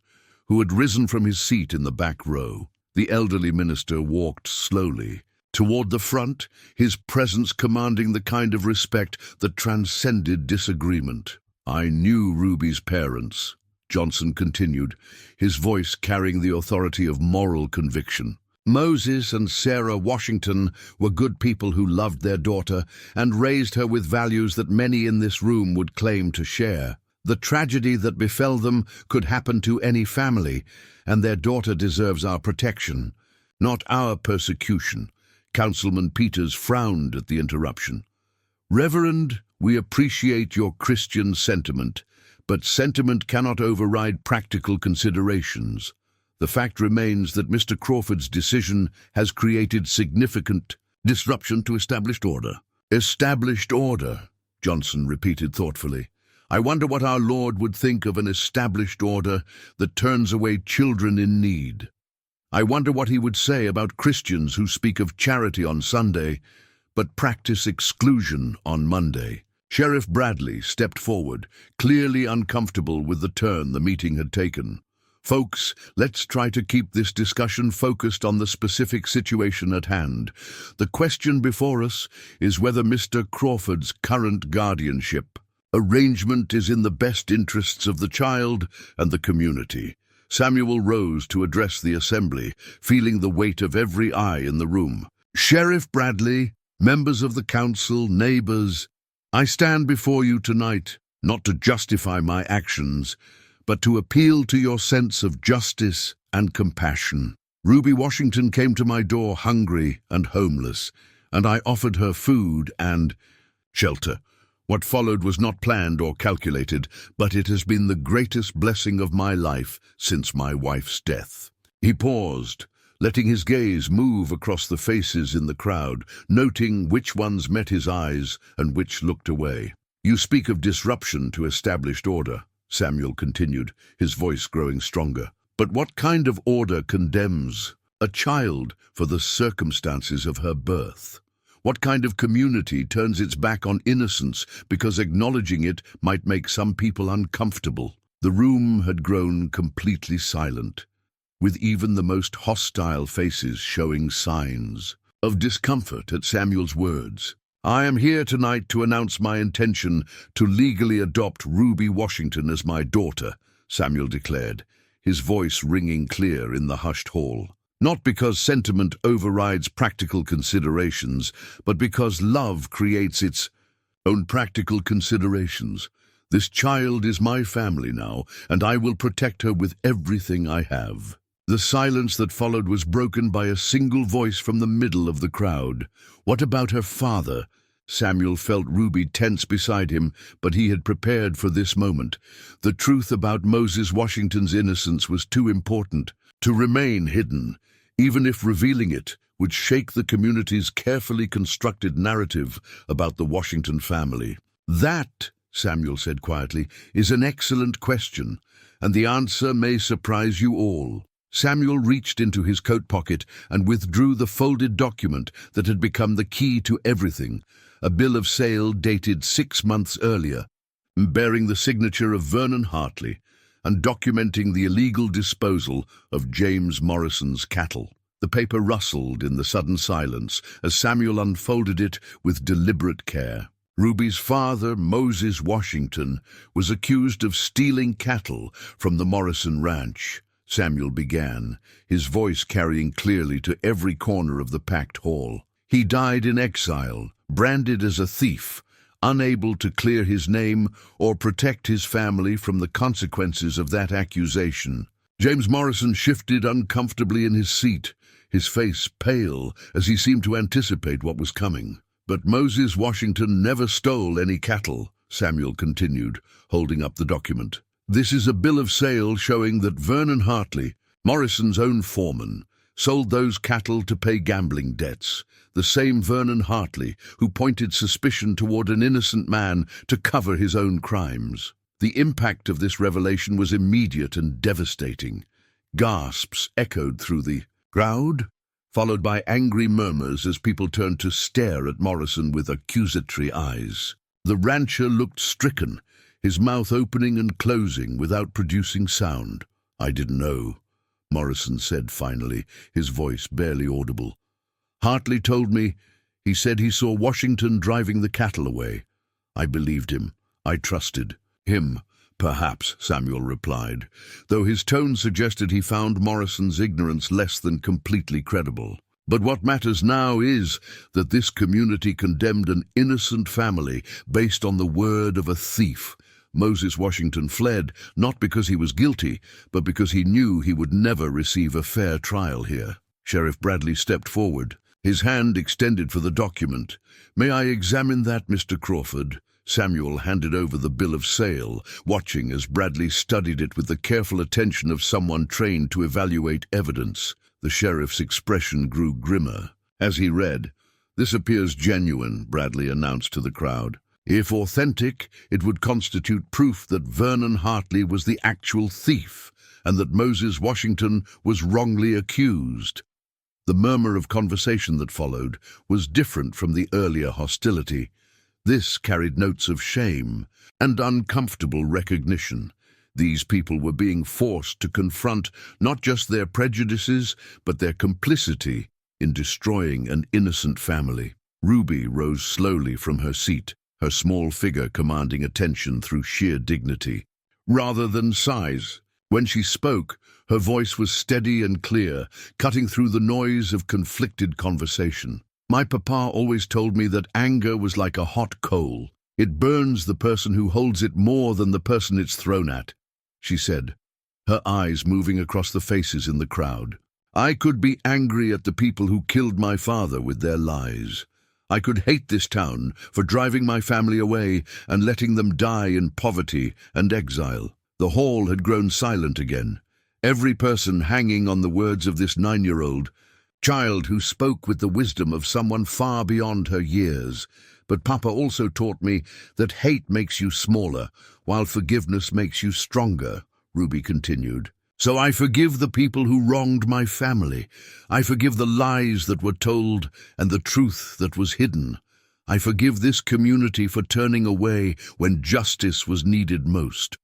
who had risen from his seat in the back row. The elderly minister walked slowly toward the front, his presence commanding the kind of respect that transcended disagreement. "I knew Ruby's parents," Johnson continued, his voice carrying the authority of moral conviction. "Moses and Sarah Washington were good people who loved their daughter and raised her with values that many in this room would claim to share. The tragedy that befell them could happen to any family, and their daughter deserves our protection, not our persecution." Councilman Peters frowned at the interruption. "Reverend, we appreciate your Christian sentiment, but sentiment cannot override practical considerations. The fact remains that Mr. Crawford's decision has created significant disruption to established order." "Established order," Johnson repeated thoughtfully. "I wonder what our Lord would think of an established order that turns away children in need. I wonder what he would say about Christians who speak of charity on Sunday, but practice exclusion on Monday." Sheriff Bradley stepped forward, clearly uncomfortable with the turn the meeting had taken. "Folks, let's try to keep this discussion focused on the specific situation at hand. The question before us is whether Mr. Crawford's current guardianship arrangement is in the best interests of the child and the community." Samuel rose to address the assembly, feeling the weight of every eye in the room. "Sheriff Bradley, members of the council, neighbors, I stand before you tonight, not to justify my actions, but to appeal to your sense of justice and compassion. Ruby Washington came to my door hungry and homeless, and I offered her food and shelter. What followed was not planned or calculated, but it has been the greatest blessing of my life since my wife's death." He paused, letting his gaze move across the faces in the crowd, noting which ones met his eyes and which looked away. "You speak of disruption to established order," Samuel continued, his voice growing stronger. "But what kind of order condemns a child for the circumstances of her birth? What kind of community turns its back on innocence because acknowledging it might make some people uncomfortable? The room had grown completely silent, with even the most hostile faces showing signs of discomfort at Samuel's words. "I am here tonight to announce my intention to legally adopt Ruby Washington as my daughter," Samuel declared, his voice ringing clear in the hushed hall. "Not because sentiment overrides practical considerations, but because love creates its own practical considerations. This child is my family now, and I will protect her with everything I have." The silence that followed was broken by a single voice from the middle of the crowd. "What about her father?" Samuel felt Ruby tense beside him, but he had prepared for this moment. The truth about Moses Washington's innocence was too important to remain hidden, even if revealing it would shake the community's carefully constructed narrative about the Washington family. "That," Samuel said quietly, "is an excellent question, and the answer may surprise you all." Samuel reached into his coat pocket and withdrew the folded document that had become the key to everything, a bill of sale dated 6 months earlier, bearing the signature of Vernon Hartley and documenting the illegal disposal of James Morrison's cattle. The paper rustled in the sudden silence as Samuel unfolded it with deliberate care. Ruby's father, Moses Washington, was accused of stealing cattle from the Morrison ranch. Samuel began, his voice carrying clearly to every corner of the packed hall. "He died in exile, branded as a thief, unable to clear his name or protect his family from the consequences of that accusation." James Morrison shifted uncomfortably in his seat, his face pale as he seemed to anticipate what was coming. "But Moses Washington never stole any cattle," Samuel continued, holding up the document. "This is a bill of sale showing that Vernon Hartley, Morrison's own foreman, sold those cattle to pay gambling debts, the same Vernon Hartley who pointed suspicion toward an innocent man to cover his own crimes." The impact of this revelation was immediate and devastating. Gasps echoed through the crowd, followed by angry murmurs as people turned to stare at Morrison with accusatory eyes. The rancher looked stricken, his mouth opening and closing without producing sound. "I didn't know," Morrison said finally, his voice barely audible. "Hartley told me. He said he saw Washington driving the cattle away. I believed him. I trusted him." "Perhaps," Samuel replied, though his tone suggested he found Morrison's ignorance less than completely credible. "But what matters now is that this community condemned an innocent family based on the word of a thief. Moses Washington fled, not because he was guilty, but because he knew he would never receive a fair trial here." Sheriff Bradley stepped forward, his hand extended for the document. "May I examine that, Mr. Crawford?" Samuel handed over the bill of sale, watching as Bradley studied it with the careful attention of someone trained to evaluate evidence. The sheriff's expression grew grimmer. As he read, "This appears genuine," Bradley announced to the crowd. "If authentic, it would constitute proof that Vernon Hartley was the actual thief and that Moses Washington was wrongly accused." The murmur of conversation that followed was different from the earlier hostility. This carried notes of shame and uncomfortable recognition. These people were being forced to confront not just their prejudices, but their complicity in destroying an innocent family. Ruby rose slowly from her seat, her small figure commanding attention through sheer dignity, rather than size. When she spoke, her voice was steady and clear, cutting through the noise of conflicted conversation. "My papa always told me that anger was like a hot coal. It burns the person who holds it more than the person it's thrown at," she said, her eyes moving across the faces in the crowd. "I could be angry at the people who killed my father with their lies. I could hate this town for driving my family away and letting them die in poverty and exile." The hall had grown silent again, every person hanging on the words of this 9-year-old child who spoke with the wisdom of someone far beyond her years. "But Papa also taught me that hate makes you smaller, while forgiveness makes you stronger," Ruby continued. So I forgive the people who wronged my family. I forgive the lies that were told and the truth that was hidden. I forgive this community for turning away when justice was needed most.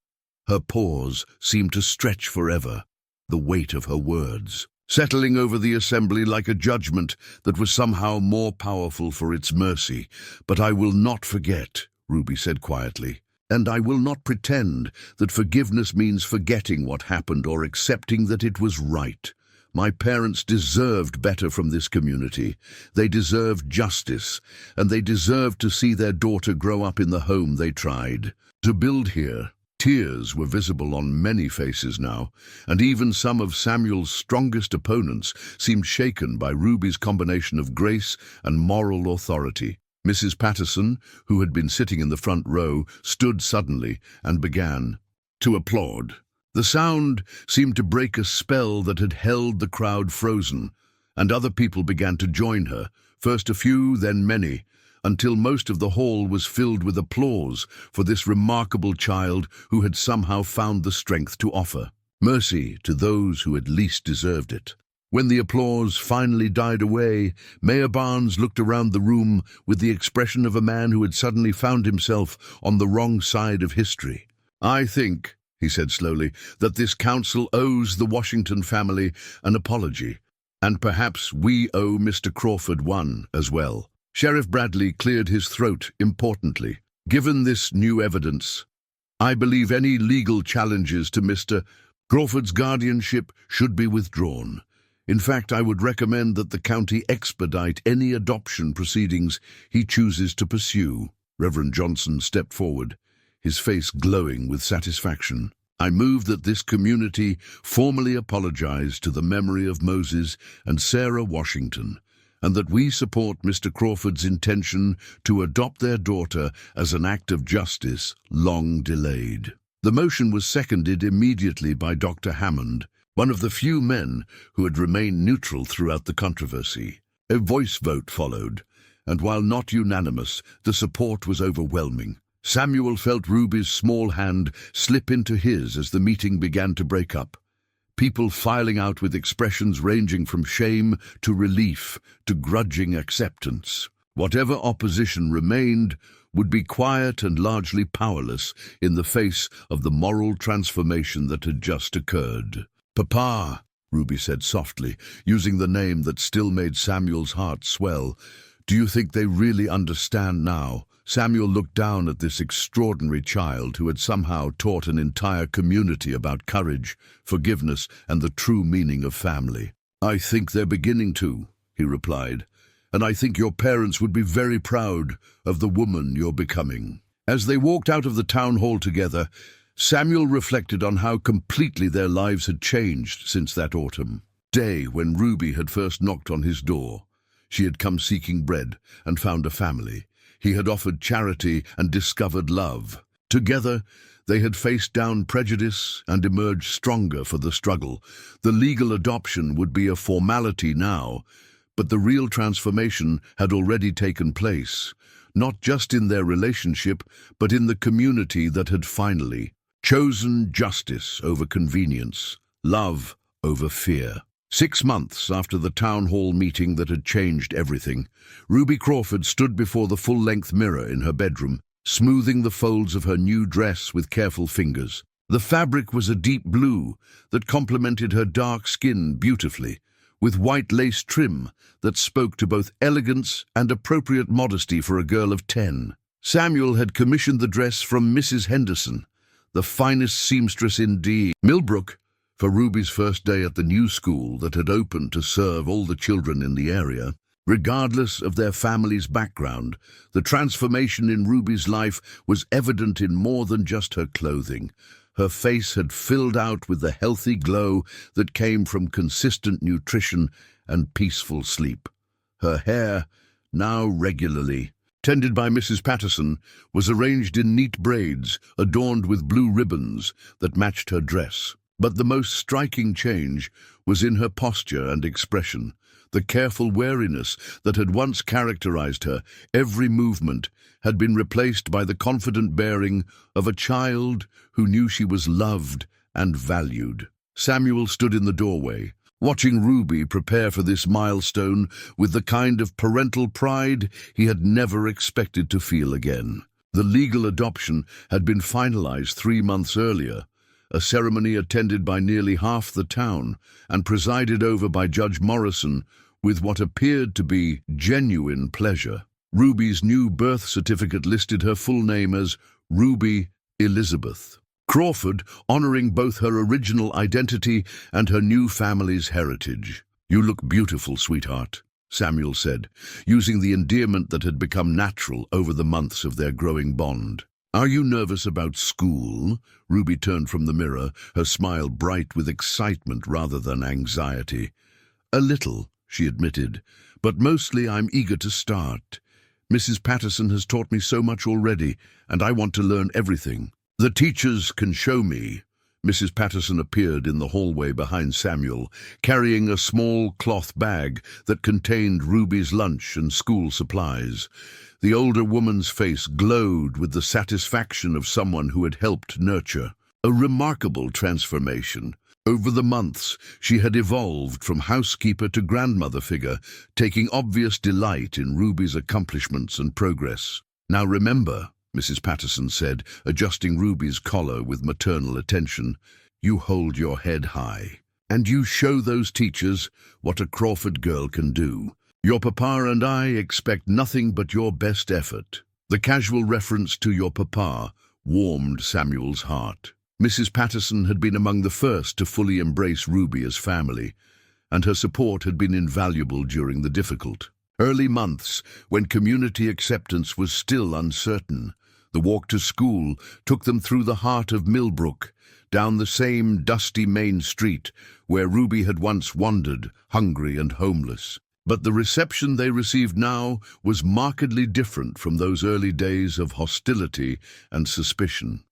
Her pause seemed to stretch forever, the weight of her words, settling over the assembly like a judgment that was somehow more powerful for its mercy. But I will not forget, Ruby said quietly, and I will not pretend that forgiveness means forgetting what happened or accepting that it was right. My parents deserved better from this community. They deserved justice, and they deserved to see their daughter grow up in the home they tried to build here. Tears were visible on many faces now, and even some of Samuel's strongest opponents seemed shaken by Ruby's combination of grace and moral authority. Mrs. Patterson, who had been sitting in the front row, stood suddenly and began to applaud. The sound seemed to break a spell that had held the crowd frozen, and other people began to join her, first a few, then many, until most of the hall was filled with applause for this remarkable child who had somehow found the strength to offer mercy to those who had least deserved it. When the applause finally died away, Mayor Barnes looked around the room with the expression of a man who had suddenly found himself on the wrong side of history. "I think," he said slowly, "that this council owes the Washington family an apology, and perhaps we owe Mr. Crawford one as well." Sheriff Bradley cleared his throat importantly. "Given this new evidence, I believe any legal challenges to Mr. Crawford's guardianship should be withdrawn. In fact, I would recommend that the county expedite any adoption proceedings he chooses to pursue." Reverend Johnson stepped forward, his face glowing with satisfaction. "I move that this community formally apologize to the memory of Moses and Sarah Washington, and that we support Mr. Crawford's intention to adopt their daughter as an act of justice long delayed." The motion was seconded immediately by Dr. Hammond, one of the few men who had remained neutral throughout the controversy. A voice vote followed, and while not unanimous, the support was overwhelming. Samuel felt Ruby's small hand slip into his as the meeting began to break up. People filing out with expressions ranging from shame to relief to grudging acceptance. Whatever opposition remained would be quiet and largely powerless in the face of the moral transformation that had just occurred. "Papa," Ruby said softly, using the name that still made Samuel's heart swell, "do you think they really understand now?" Samuel looked down at this extraordinary child who had somehow taught an entire community about courage, forgiveness, and the true meaning of family. "I think they're beginning to," he replied, "and I think your parents would be very proud of the woman you're becoming." As they walked out of the town hall together, Samuel reflected on how completely their lives had changed since that autumn day when Ruby had first knocked on his door. She had come seeking bread and found a family. He had offered charity and discovered love. Together, they had faced down prejudice and emerged stronger for the struggle. The legal adoption would be a formality now, but the real transformation had already taken place, not just in their relationship, but in the community that had finally chosen justice over convenience, love over fear. 6 months after the town hall meeting that had changed everything, Ruby Crawford stood before the full-length mirror in her bedroom, smoothing the folds of her new dress with careful fingers. The fabric was a deep blue that complemented her dark skin beautifully, with white lace trim that spoke to both elegance and appropriate modesty for a girl of 10. Samuel had commissioned the dress from Mrs. Henderson, the finest seamstress in Millbrook, for Ruby's first day at the new school that had opened to serve all the children in the area. Regardless of their family's background, the transformation in Ruby's life was evident in more than just her clothing. Her face had filled out with the healthy glow that came from consistent nutrition and peaceful sleep. Her hair, now regularly tended by Mrs. Patterson, was arranged in neat braids adorned with blue ribbons that matched her dress. But the most striking change was in her posture and expression. The careful wariness that had once characterized her every movement had been replaced by the confident bearing of a child who knew she was loved and valued. Samuel stood in the doorway, watching Ruby prepare for this milestone with the kind of parental pride he had never expected to feel again. The legal adoption had been finalized 3 months earlier, a ceremony attended by nearly half the town and presided over by Judge Morrison with what appeared to be genuine pleasure. Ruby's new birth certificate listed her full name as Ruby Elizabeth Crawford, honoring both her original identity and her new family's heritage. "You look beautiful, sweetheart," Samuel said, using the endearment that had become natural over the months of their growing bond. "Are you nervous about school?" Ruby turned from the mirror, her smile bright with excitement rather than anxiety. "A little," she admitted, "but mostly I'm eager to start. Mrs. Patterson has taught me so much already, and I want to learn everything." "The teachers can show me." Mrs. Patterson appeared in the hallway behind Samuel, carrying a small cloth bag that contained Ruby's lunch and school supplies. The older woman's face glowed with the satisfaction of someone who had helped nurture. A remarkable transformation. Over the months, she had evolved from housekeeper to grandmother figure, taking obvious delight in Ruby's accomplishments and progress. "Now remember," Mrs. Patterson said, adjusting Ruby's collar with maternal attention, "you hold your head high, and you show those teachers what a Crawford girl can do. Your papa and I expect nothing but your best effort." The casual reference to your papa warmed Samuel's heart. Mrs. Patterson had been among the first to fully embrace Ruby as family, and her support had been invaluable during the difficult early months when community acceptance was still uncertain. The walk to school took them through the heart of Millbrook, down the same dusty main street where Ruby had once wandered, hungry and homeless. But the reception they received now was markedly different from those early days of hostility and suspicion.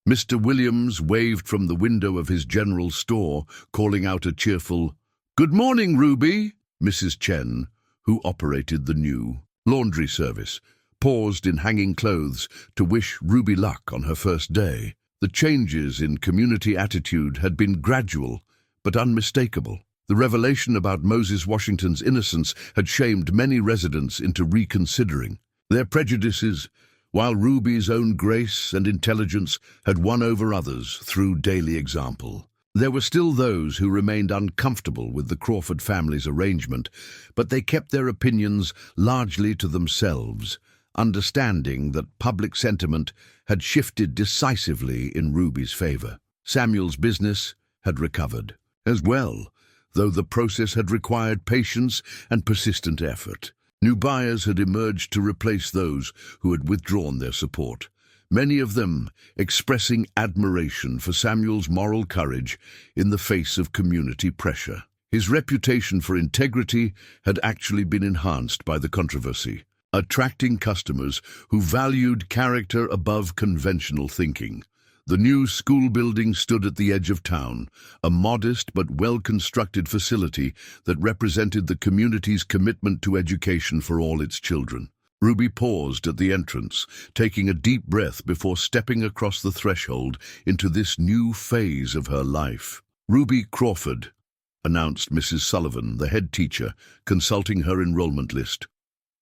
Mr. Williams waved from the window of his general store, calling out a cheerful, "Good morning, Ruby." Mrs. Chen, who operated the new laundry service, paused in hanging clothes to wish Ruby luck on her first day. The changes in community attitude had been gradual but unmistakable. The revelation about Moses Washington's innocence had shamed many residents into reconsidering their prejudices, while Ruby's own grace and intelligence had won over others through daily example. There were still those who remained uncomfortable with the Crawford family's arrangement, but they kept their opinions largely to themselves, understanding that public sentiment had shifted decisively in Ruby's favor. Samuel's business had recovered as well, though the process had required patience and persistent effort. New buyers had emerged to replace those who had withdrawn their support, many of them expressing admiration for Samuel's moral courage in the face of community pressure. His reputation for integrity had actually been enhanced by the controversy, attracting customers who valued character above conventional thinking. The new school building stood at the edge of town, a modest but well-constructed facility that represented the community's commitment to education for all its children. Ruby paused at the entrance, taking a deep breath before stepping across the threshold into this new phase of her life. "Ruby Crawford," announced Mrs. Sullivan, the head teacher, consulting her enrollment list.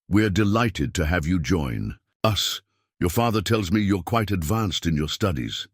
"We're delighted to have you join us. Your father tells me you're quite advanced in your studies."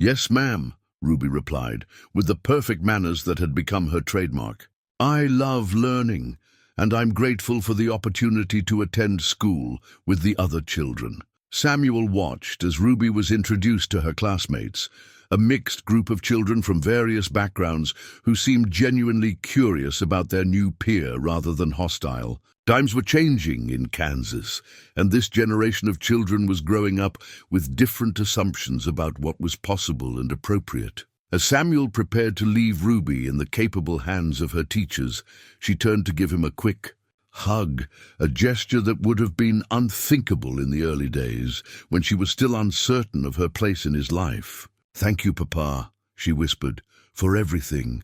"Yes, ma'am," Ruby replied, with the perfect manners that had become her trademark. "I love learning, and I'm grateful for the opportunity to attend school with the other children." Samuel watched as Ruby was introduced to her classmates, a mixed group of children from various backgrounds who seemed genuinely curious about their new peer rather than hostile. Times were changing in Kansas, and this generation of children was growing up with different assumptions about what was possible and appropriate. As Samuel prepared to leave Ruby in the capable hands of her teachers, she turned to give him a quick hug, a gesture that would have been unthinkable in the early days, when she was still uncertain of her place in his life. "Thank you, Papa," she whispered, "for everything."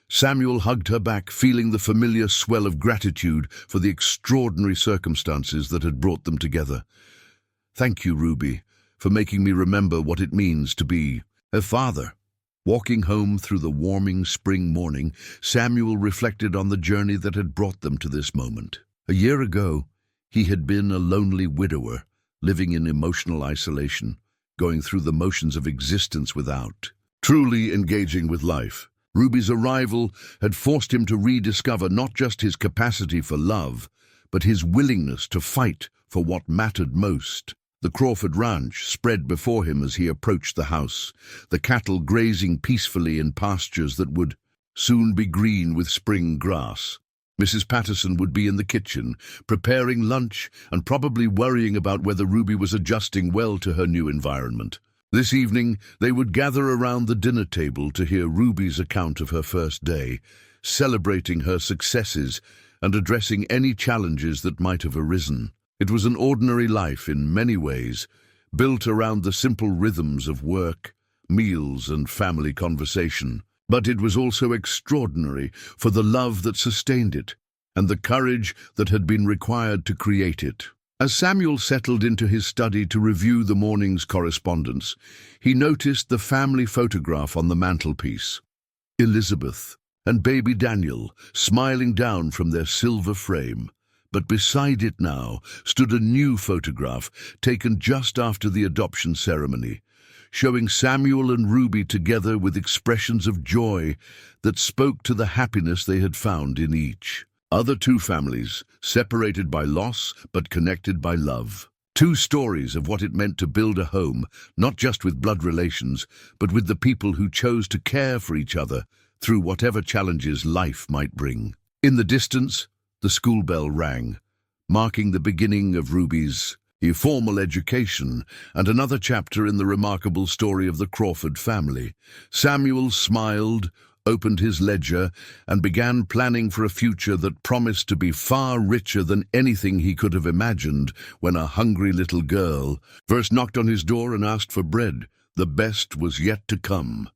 Samuel hugged her back, feeling the familiar swell of gratitude for the extraordinary circumstances that had brought them together. "Thank you, Ruby, for making me remember what it means to be a father." Walking home through the warming spring morning, Samuel reflected on the journey that had brought them to this moment. A year ago, he had been a lonely widower, living in emotional isolation, going through the motions of existence without truly engaging with life. Ruby's arrival had forced him to rediscover not just his capacity for love, but his willingness to fight for what mattered most. The Crawford ranch spread before him as he approached the house, the cattle grazing peacefully in pastures that would soon be green with spring grass. Mrs. Patterson would be in the kitchen, preparing lunch and probably worrying about whether Ruby was adjusting well to her new environment. This evening, they would gather around the dinner table to hear Ruby's account of her first day, celebrating her successes and addressing any challenges that might have arisen. It was an ordinary life in many ways, built around the simple rhythms of work, meals, and family conversation. But it was also extraordinary for the love that sustained it and the courage that had been required to create it. As Samuel settled into his study to review the morning's correspondence, he noticed the family photograph on the mantelpiece. Elizabeth and baby Daniel smiling down from their silver frame. But beside it now stood a new photograph taken just after the adoption ceremony, showing Samuel and Ruby together with expressions of joy that spoke to the happiness they had found in each. Other two families, separated by loss but connected by love. Two stories of what it meant to build a home, not just with blood relations, but with the people who chose to care for each other through whatever challenges life might bring. In the distance, the school bell rang, marking the beginning of Ruby's formal education and another chapter in the remarkable story of the Crawford family. Samuel smiled, opened his ledger, and began planning for a future that promised to be far richer than anything he could have imagined when a hungry little girl first knocked on his door and asked for bread. The best was yet to come.